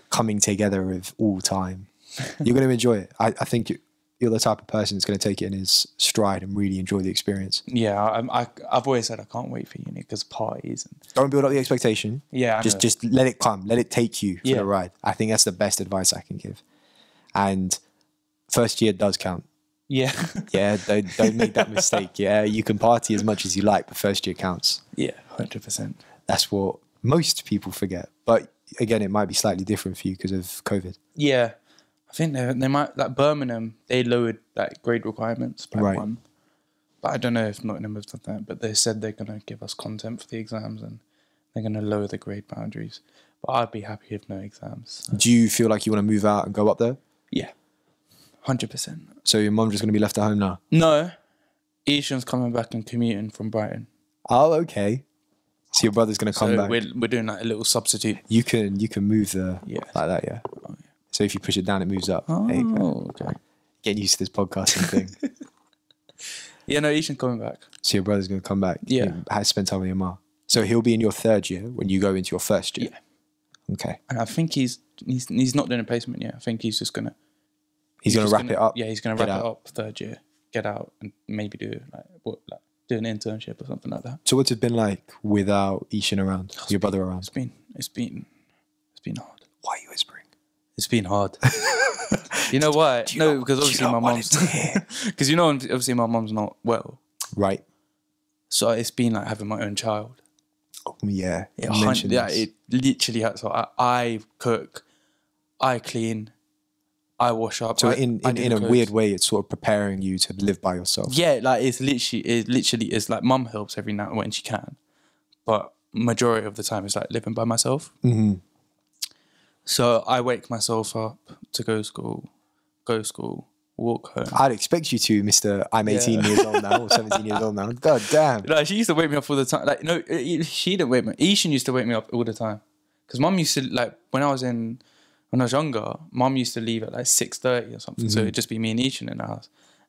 coming together of all time. You're going to enjoy it. I think you're the type of person that's going to take it in his stride and really enjoy the experience. Yeah, I've always said I can't wait for uni because parties. Don't build up the expectation. Yeah, just let it come. Let it take you for the ride. I think that's the best advice I can give. And first year does count. Yeah. Yeah, don't make that mistake. Yeah, you can party as much as you like, but first year counts. Yeah, 100%. That's what most people forget. But again, it might be slightly different for you because of COVID. Yeah. I think they might, like Birmingham, they lowered like grade requirements by one. But I don't know if Nottingham has done that. But they said they're going to give us content for the exams and they're going to lower the grade boundaries. But I'd be happy if no exams. Do you feel like you want to move out and go up there? Yeah, 100%. So your mum just going to be left at home now? No, Ishan's coming back and commuting from Brighton. Oh, okay. So your brother's going to come back. We're doing like a little substitute. You can move like that, yeah. Oh, yeah. So if you push it down, it moves up. Oh, okay. Getting used to this podcasting thing. Yeah, no, Ishan's coming back. So your brother's going to come back. Yeah. Has to spend time with your mum. So he'll be in your third year when you go into your first year. Yeah. Okay. And I think he's not doing a placement yet. I think he's just gonna. He's gonna wrap it up. Yeah, he's gonna wrap it up third year, get out, and maybe do do an internship or something like that. So what's it been like without Ishan around, your brother around? It's been hard. Why are you whispering? It's been hard. You know why? Because obviously my mom's. Because obviously my mom's not well. Right. So it's been like having my own child. Oh, yeah. It literally has. So I cook, I clean, I wash up. So in a weird way, it's sort of preparing you to live by yourself. Yeah, like it literally is like mum helps every now and when she can, but majority of the time it's like living by myself. Mm-hmm. So I wake myself up to go school, walk home. I'd expect you to, Mr. I'm 18 years old now or 17 years old now. God damn. Like, she used to wake me up all the time. Like, no, she didn't wake me up. Ishan used to wake me up all the time. Because mum used to, like, when I was younger, mum used to leave at like 6:30 or something. Mm-hmm. So it'd just be me and Ishan in the house.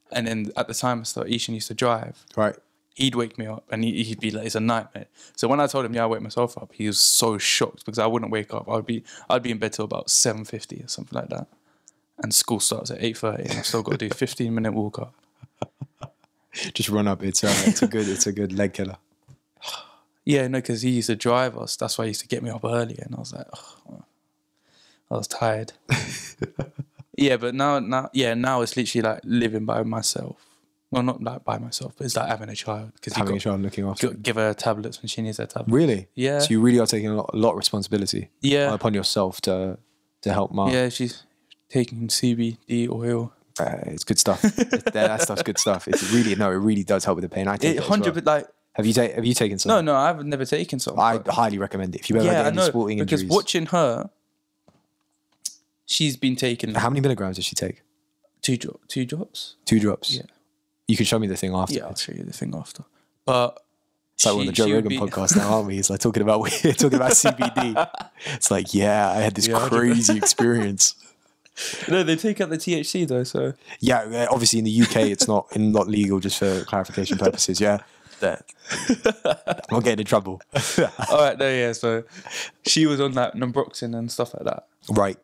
And then at the time, Ishan used to drive. Right. He'd wake me up and he'd be like, it's a nightmare. So when I told him, I wake myself up, he was so shocked because I wouldn't wake up. I'd be in bed till about 7:50 or something like that. And school starts at 8:30 and I've still got to do a 15-minute walk up. Just run up. It's a good leg killer. Yeah, no, because he used to drive us. That's why he used to get me up early. And I was like, I was tired. Yeah, but now it's literally like living by myself. Well, not like by myself, but it's like having a child. Having a child and looking after. Give her tablets when she needs her tablets. Really? Yeah. So you really are taking a lot of responsibility. Yeah. Upon yourself to help mum. Yeah, she's taking CBD oil. It's good stuff. That stuff's good stuff. It really does help with the pain. I take it 100%. Like. Have you taken some? No, I've never taken some. I highly recommend it. If you ever get any sporting injuries. Because watching her, she's been taking. How many milligrams does she take? 2 drops. 2 drops. Yeah. You can show me the thing after. Yeah, I'll show you the thing after. But it's like on the Joe Rogan podcast now, aren't we? It's like talking about CBD. It's like, I had this crazy experience. No, they take out the THC though. So Yeah, obviously in the UK it's not legal, just for clarification purposes. Yeah, that I'm not getting in trouble. all right, no, yeah. So she was on that nambroxin and stuff like that, Right.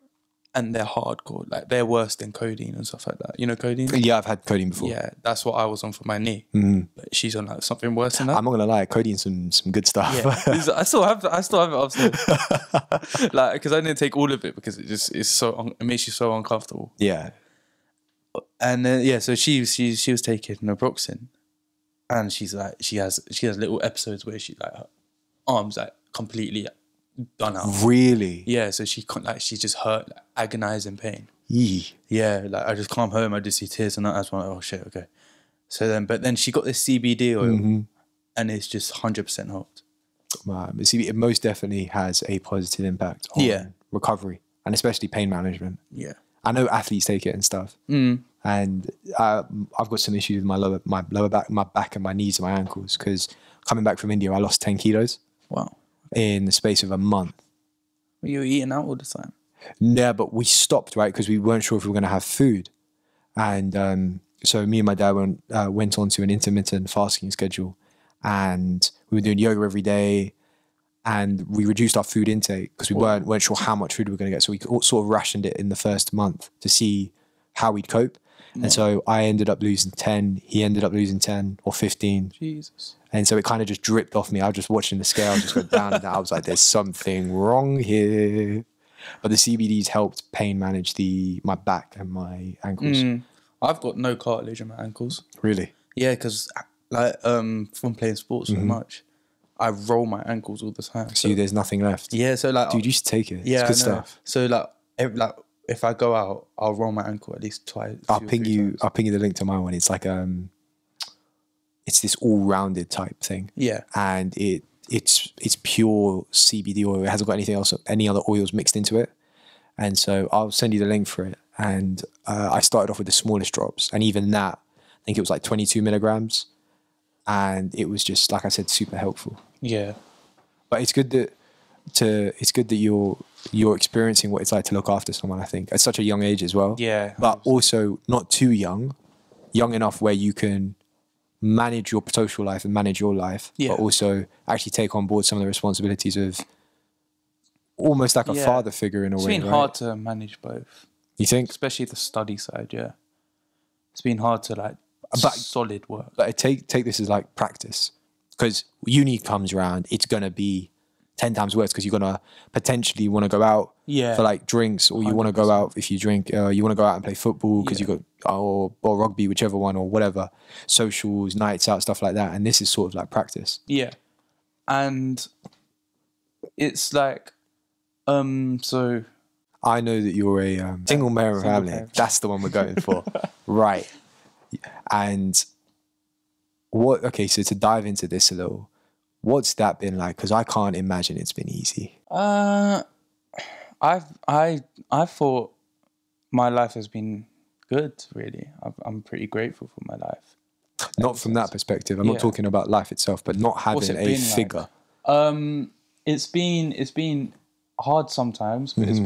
and they're hardcore. Like they're worse than codeine and stuff like that. You know codeine? Yeah, I've had codeine before. Yeah, that's what I was on for my knee. But she's on like something worse than that. I'm not gonna lie, codeine's some good stuff. Yeah, I still have it upstairs. Like, because I didn't take all of it because it makes you so uncomfortable. Yeah. And so she was taking nambroxin, and she's like she has little episodes where she like her arms like completely done out. Really? Yeah, so she can't, like, she's just hurt, like, agonizing pain. Yee. Yeah, like I just come home, I just see tears, and I was like, oh shit, okay. So but then she got this CBD oil, and it's just 100% helped. CBD, it most definitely has a positive impact on recovery, and especially pain management. Yeah, I know athletes take it and stuff, and I've got some issues with my lower back, my back, and my knees and my ankles because coming back from India, I lost 10 kilos. Wow. In the space of a month. Were you eating out all the time? Yeah, but we stopped, right? Because we weren't sure if we were going to have food. And so me and my dad went on to an intermittent fasting schedule. And we were doing yoga every day. And we reduced our food intake because we weren't sure how much food we were going to get. So we sort of rationed it in the first month to see how we'd cope. And so I ended up losing 10. He ended up losing 10 or 15. Jesus. And so it kind of just dripped off me. I was just watching the scale just go down and down. I was like, there's something wrong here. But the CBDs helped pain manage my back and my ankles. I've got no cartilage in my ankles. Really? Yeah, because like from playing sports so much, I roll my ankles all the time. So there's nothing left. Yeah, so like, dude, you should take it. Yeah, it's good stuff. So like if I go out, I'll roll my ankle at least twice. I'll ping you the link to my one. It's like it's this all-rounded type thing. Yeah. And it's pure CBD oil. It hasn't got anything else, any other oils mixed into it. And so I'll send you the link for it. And I started off with the smallest drops, and even that, I think it was like 22 milligrams, and it was just, like I said, super helpful. Yeah. But it's good that you're experiencing what it's like to look after someone, I think, at such a young age as well. Yeah. But also not too young enough where you can manage your social life and manage your life, but also actually take on board some of the responsibilities of almost like a father figure in a way. It's been hard to manage both. You think? Especially the study side, yeah. It's been hard to solid work. But take this as like practice, because uni comes around, it's going to be 10 times worse because you're going to potentially want to go out for like drinks, or you want to go out if you drink, you want to go out and play football because you got, or rugby, whichever one, or whatever, socials, nights out, stuff like that. And this is sort of like practice. Yeah. And it's like, so I know that you're a single parent family. That's the one we're going for. Right. And so to dive into this a little, what's that been like? Because I can't imagine it's been easy. I thought my life has been good, really. I'm pretty grateful for my life. Not from that perspective. I'm not talking about life itself, but not having a figure. Like? It's been hard sometimes, but it's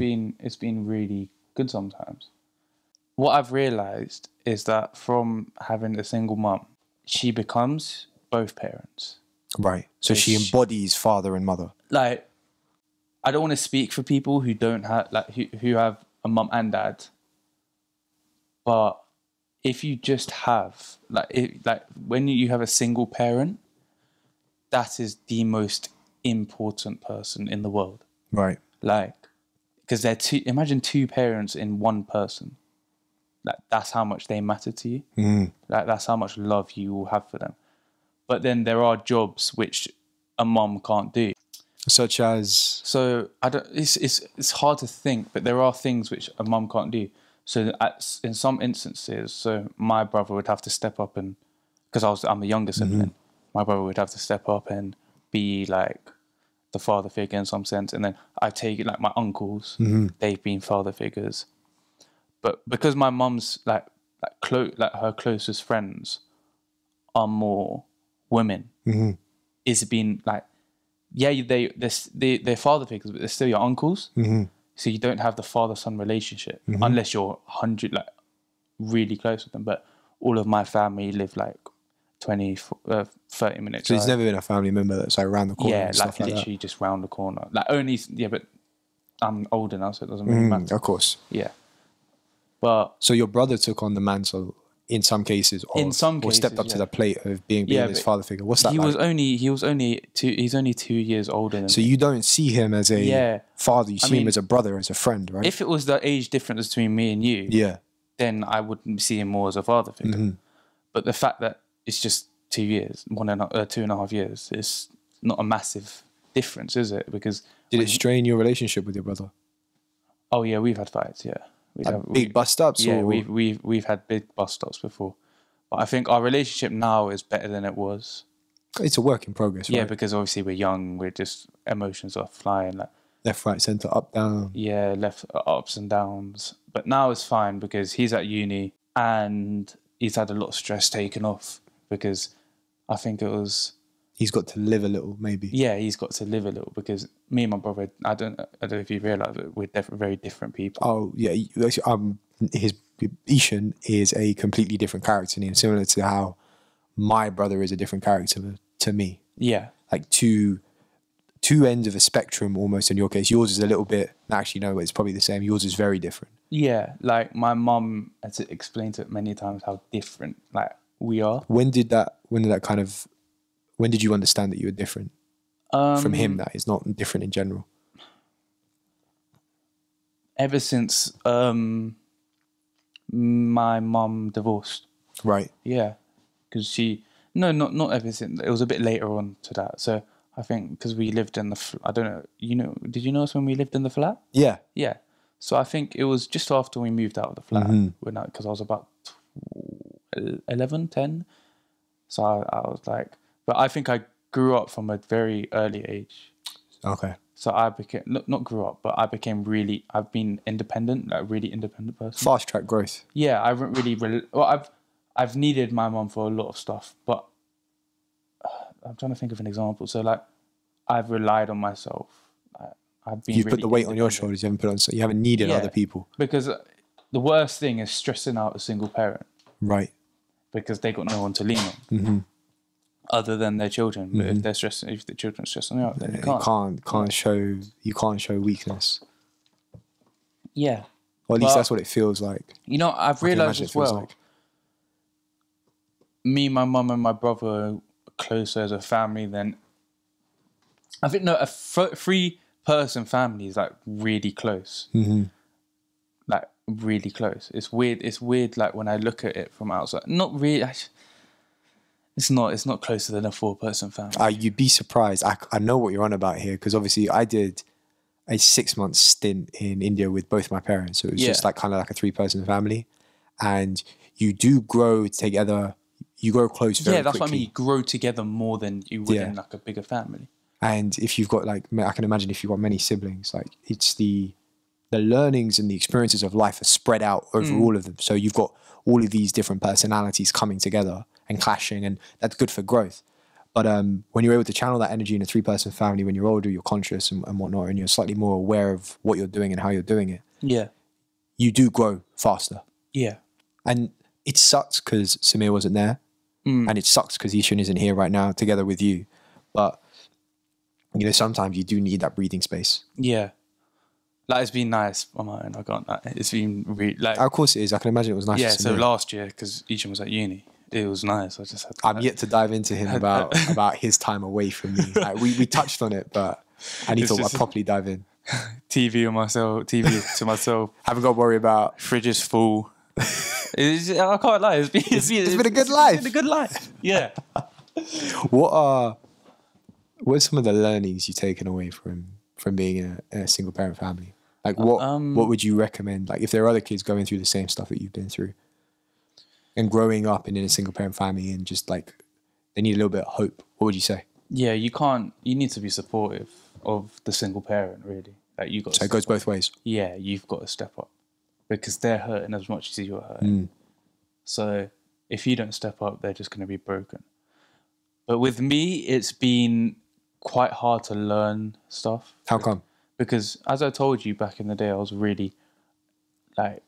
been really good sometimes. What I've realized is that from having a single mum, she becomes both parents. Right. So she embodies father and mother. Like, I don't want to speak for people who don't have, like, who have a mum and dad. But if you just have, when you have a single parent, that is the most important person in the world. Right. Like, because imagine two parents in one person. Like, that's how much they matter to you. Like, that's how much love you will have for them. But then there are jobs which a mum can't do. Such as? So it's hard to think, but there are things which a mum can't do. So in some instances, so my brother would have to step up and, because I'm a younger sibling, my brother would have to step up and be like the father figure in some sense. And then I take it like my uncles, they've been father figures. But because my mum's like her closest friends are more women, it's been like, they're father figures, but they're still your uncles. So you don't have the father-son relationship unless you're 100, like really close with them. But all of my family live like 20, 30 minutes. So there's never been a family member that's like around the corner and stuff like literally just round the corner. Like only, but I'm older now, so it doesn't really matter. Of course. Yeah. But so your brother took on the mantle in some cases, or stepped up to the plate of being his father figure. What's that like? He's only 2 years older than me. So you don't see him as a father, you see him as a brother, as a friend, right? If it was the age difference between me and you, then I would see him more as a father figure. But the fact that it's just 2 years, 2.5 years, it's not a massive difference, is it? Because did it strain your relationship with your brother? Oh yeah, we've had fights. Yeah, big bust ups. Yeah, we've had big bust ups before, but I think our relationship now is better than it was. It's a work in progress, right? Yeah, because obviously we're young. We're just emotions are flying, like left, right, center, up, down. Yeah, left ups and downs. But now it's fine because he's at uni and he's had a lot of stress taken off because I think it was. He's got to live a little, maybe. Yeah, he's got to live a little because me and my brother, I don't know if you realise it, we're very different people. Oh yeah, Ishan is a completely different character to him, similar to how my brother is a different character to me. Yeah, like two ends of a spectrum almost. In your case, yours is a little bit. Actually, no, it's probably the same. Yours is very different. Yeah, like my mum had to explain to it many times how different like we are. When did you understand that you were different from him? That is not different in general. Ever since my mum divorced. Right. Yeah, because not ever since. It was a bit later on to that. So I think because we lived in I don't know. Did you know us when we lived in the flat? Yeah. Yeah. So I think it was just after we moved out of the flat. Because I was about 11, 10. So I was like. But I think I grew up from a very early age. Okay. So I became, not grew up, but I've been independent, like a really independent person. Fast track growth. Yeah, I haven't really, I've needed my mum for a lot of stuff, but I'm trying to think of an example. So like, I've relied on myself. You've put the weight on your shoulders, you haven't put on, so you haven't needed other people. Because the worst thing is stressing out a single parent. Right. Because they got no one to lean on. Other than their children, but if the children are stressing out, then you can't show weakness. Yeah, or at least that's what it feels like. You know, I've realised as well. Like. Me, my mum, and my brother are closer as a family than. I think a 3-person family is like really close. Like really close. It's weird. It's weird. Like when I look at it from outside, not really. It's not closer than a 4-person family. You'd be surprised. I know what you're on about here because obviously I did a 6-month stint in India with both my parents. So it was just like kind of like a 3-person family, and you do grow together. You grow close very quickly. Yeah, that's what I mean. You grow together more than you would in like a bigger family. And if you've got like, I can imagine if you've got many siblings, like it's the learnings and the experiences of life are spread out over all of them. So you've got all of these different personalities coming together and clashing, and that's good for growth. But when you're able to channel that energy in a 3-person family, when you're older, you're conscious and whatnot, and you're slightly more aware of what you're doing and how you're doing it. Yeah. You do grow faster. Yeah. And it sucks because Samir wasn't there. And it sucks because Ishan isn't here right now together with you. But, you know, sometimes you do need that breathing space. Yeah. Like, it's been nice on my own. I can't. It's been really like. Of course it is. I can imagine it was nice. Yeah. So last year, because Ishan was at uni, it was nice. I just had. I'm yet to dive into him about his time away from me. Like, we touched on it, but I need to properly dive in. TV to myself. Haven't got to worry about. Fridge is full. I can't lie. It's been a good life. It's been a good life. Yeah. What are some of the learnings you've taken away from being in a single parent family? Like what would you recommend? Like if there are other kids going through the same stuff that you've been through and growing up in a single parent family and just like they need a little bit of hope, what would you say? Yeah, you need to be supportive of the single parent, really. Like you got. So it goes both ways. Yeah, you've got to step up because they're hurting as much as you're hurting. So if you don't step up, they're just going to be broken. But with me, it's been quite hard to learn stuff. How come? Because as I told you back in the day, I was really like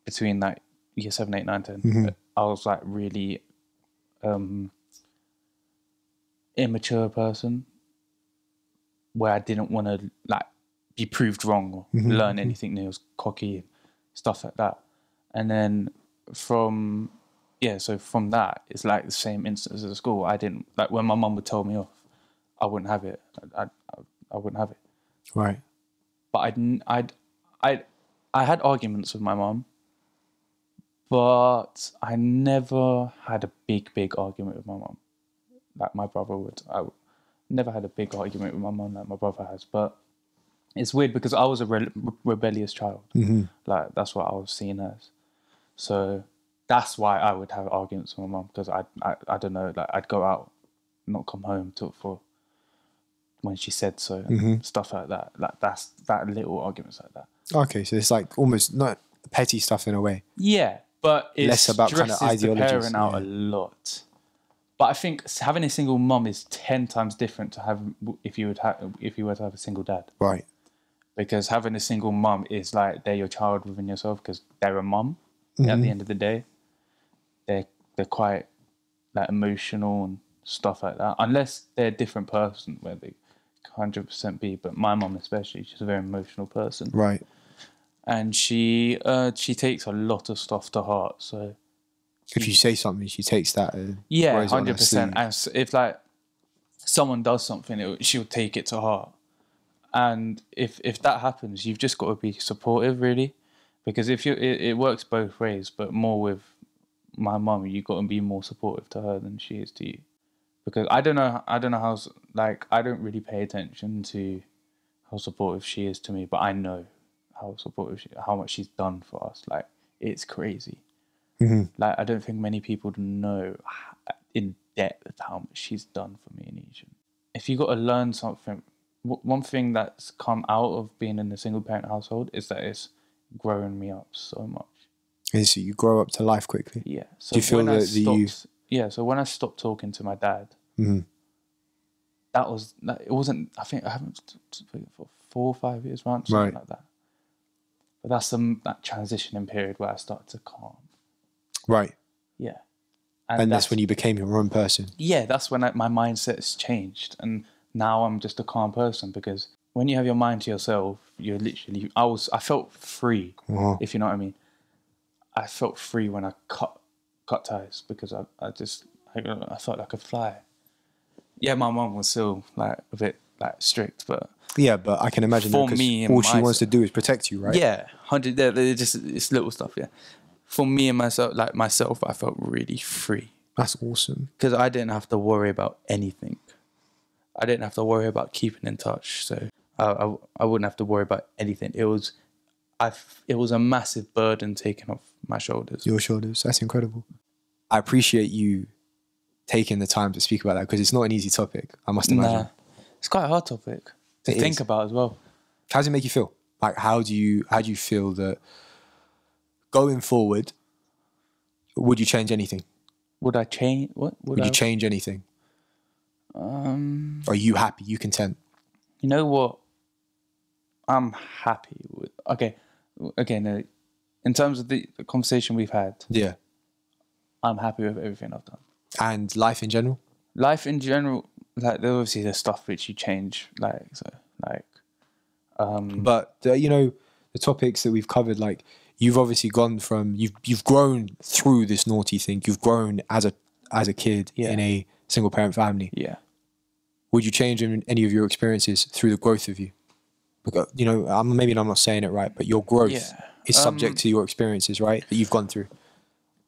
between like year 7, 8, 9, 10. I was like really immature person where I didn't want to like be proved wrong or learn anything new. I was cocky and stuff like that. And then from that, it's like the same instance at school. I didn't like when my mum would tell me off, I wouldn't have it. I wouldn't have it. Right. But I had arguments with my mum, but I never had a big argument with my mum like my brother would. I never had a big argument with my mum like my brother has. But it's weird because I was a rebellious child. Like that's what I was seen as. So that's why I would have arguments with my mum, because I don't know, like I'd go out, not come home till for when she said so, and stuff like that. Like that's that little arguments like that. Okay, so it's like almost not petty stuff in a way. Yeah, but it less about kind of ideologies. The parent out a lot. But I think having a single mum is 10 times different to have if you were to have a single dad. Right. Because having a single mum is like they're your child within yourself, because they're a mum at the end of the day. They're quite like emotional and stuff like that. Unless they're a different person where they 100% be. But my mum especially, she's a very emotional person. Right. And she takes a lot of stuff to heart. So if you say something, she takes that. 100%. And if like someone does something, she'll take it to heart. And if that happens, you've just got to be supportive, really, because it works both ways. But more with my mum, you got to be more supportive to her than she is to you, because I don't know how, like, I don't really pay attention to how supportive she is to me, but I know how supportive how much she's done for us. Like, it's crazy. Like, I don't think many people know in depth how much she's done for me and Asian. If you got to learn something, one thing that's come out of being in a single parent household is that it's grown me up so much. And so you grow up to life quickly. Yeah. So do you feel that so when I stopped talking to my dad, it wasn't. I think I haven't spoken for 4 or 5 years, right? Something like that. But that's that transitioning period where I started to calm. Right. Yeah. And that's when you became your own person. Yeah, that's when my mindset has changed, and now I'm just a calm person, because when you have your mind to yourself, you're literally. I felt free, if you know what I mean. I felt free when I cut ties, because I felt like a fly. Yeah, my mum was still like a bit like strict, but yeah, but I can imagine for me, all she wants to do is protect you, right? Yeah, 100. It's little stuff. Yeah, for me and myself, I felt really free. That's awesome, because I didn't have to worry about anything. I didn't have to worry about keeping in touch, so I wouldn't have to worry about anything. It was a massive burden taken off my shoulders. Your shoulders. That's incredible. I appreciate you taking the time to speak about that, because it's not an easy topic, I must imagine. It's quite a hard topic to think about as well. How does it make you feel? Like, how do you feel that going forward, would you change anything? Would I change what? Would you change anything? Are you happy? You content? You know what? I'm happy with. Okay, no. In terms of the conversation we've had, yeah, I'm happy with everything I've done. And life in general? Life in general, like, there's obviously the stuff which you change, but the topics that we've covered, like, you've obviously gone from you've grown through this naughty thing. You've grown as a kid in a single parent family. Yeah. Would you change any of your experiences through the growth of you? Because, maybe I'm not saying it right, but your growth is subject to your experiences, right? That you've gone through.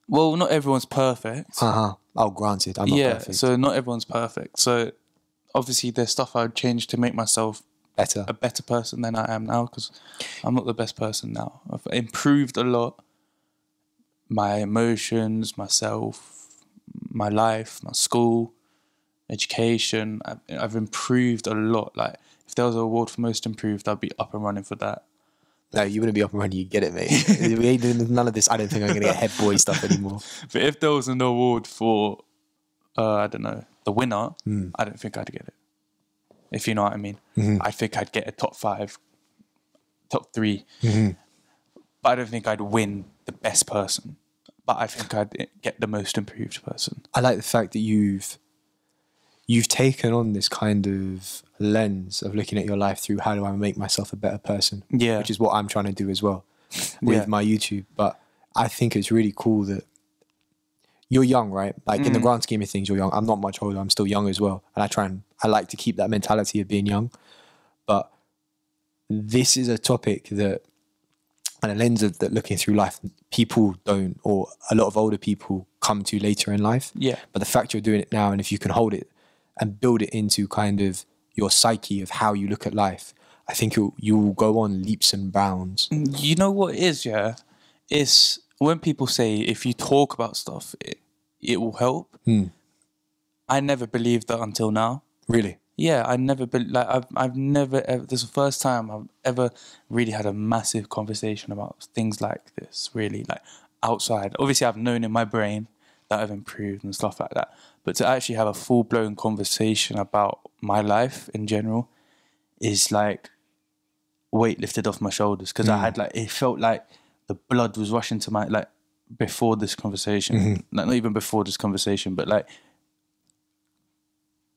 Well, not everyone's perfect. Oh, granted, I'm not perfect. Yeah, so not everyone's perfect. So obviously there's stuff I would change to make myself a better person than I am now, because I'm not the best person now. I've improved a lot. My emotions, myself, my life, my school, education. I've improved a lot. Like, if there was an award for most improved, I'd be up and running for that. No, you wouldn't be up and running. You get it, mate. We ain't doing none of this. I don't think I'm going to get head boy stuff anymore. But if there was an award for, I don't know, the winner, I don't think I'd get it. If you know what I mean. I think I'd get a top 5 top 3. But I don't think I'd win the best person. But I think I'd get the most improved person. I like the fact that you've taken on this kind of lens of looking at your life through how do I make myself a better person? Yeah. Which is what I'm trying to do as well with my YouTube. But I think it's really cool that you're young, right? Like in the grand scheme of things, you're young. I'm not much older. I'm still young as well. And I like to keep that mentality of being young. But this is a topic that, and a lens of that looking through life, people don't, or a lot of older people come to later in life. Yeah. But the fact you're doing it now, and if you can hold it and build it into kind of your psyche of how you look at life, I think you will go on leaps and bounds. You know what it is, yeah? It's when people say if you talk about stuff, it will help. I never believed that until now. Really? Yeah, I never I've never ever. This is the first time I've ever really had a massive conversation about things like this. Really, like outside. Obviously, I've known in my brain that I've improved and stuff like that. But to actually have a full blown conversation about my life in general is like weight lifted off my shoulders, because I had it felt like the blood was rushing to my before this conversation. Like, not even before this conversation, but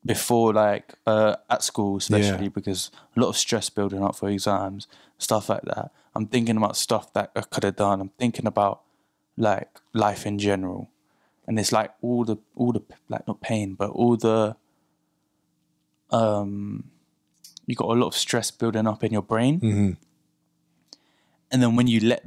before at school especially, because a lot of stress building up for exams, stuff like that. I'm thinking about stuff that I could have done. I'm thinking about life in general, and it's all the not pain, but all the you got a lot of stress building up in your brain, and then when you let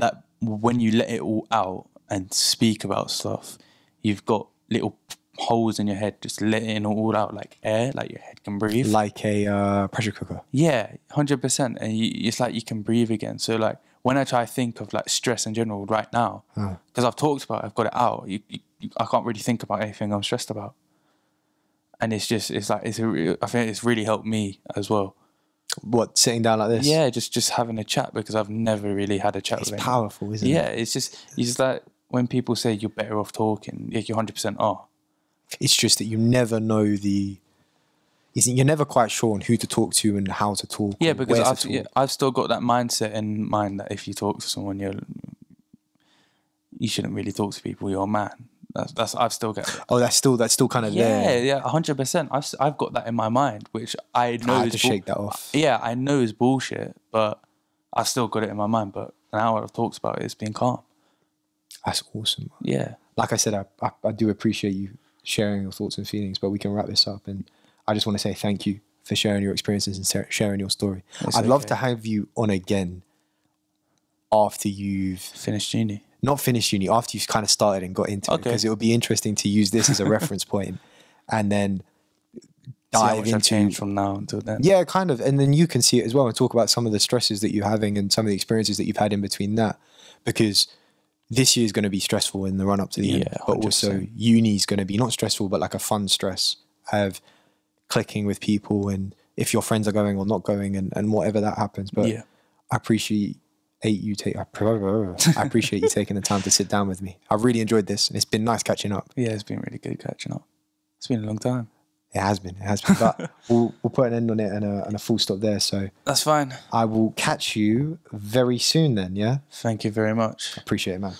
it all out and speak about stuff, you've got little holes in your head, just letting it all out like air, like your head can breathe, like a pressure cooker. Yeah, 100%. And it's like you can breathe again. So when I try to think of stress in general right now, because I've talked about it, I've got it out, I can't really think about anything I'm stressed about, and I think it's really helped me as well. What, sitting down like this? Yeah, just having a chat, because I've never really had a chat with anyone. It's powerful, isn't it? Yeah, it's just like when people say you're better off talking, you're 100% are. It's just that you never know you're never quite sure on who to talk to and how to talk. Yeah, because I've still got that mindset in mind that if you talk to someone, you shouldn't really talk to people. You're a man. I've still got it. Oh, that's still kind of there. Yeah, 100%. I've got that in my mind, which I know I had to shake that off. Yeah, I know is bullshit, but I still got it in my mind. But now I've talked about it, it's been calm. That's awesome. Yeah. Like I said, I do appreciate you sharing your thoughts and feelings, but we can wrap this up, and I just want to say thank you for sharing your experiences and sharing your story. I'd love to have you on again after you've finished uni. Not finished uni, after you've kind of started and got into it, because it would be interesting to use this as a reference point and then dive into change from now until then. Yeah, kind of, and then you can see it as well and talk about some of the stresses that you're having and some of the experiences that you've had in between that, because this year is going to be stressful in the run up to the end, but 100%. Also uni is going to be not stressful, but like a fun stress of clicking with people, and if your friends are going or not going, and whatever that happens. But I appreciate you taking the time to sit down with me. I really enjoyed this, and it's been nice catching up. Yeah, it's been really good catching up. It's been a long time. It has been, but we'll put an end on it and a full stop there. So that's fine. I will catch you very soon then, yeah? Thank you very much. Appreciate it, man.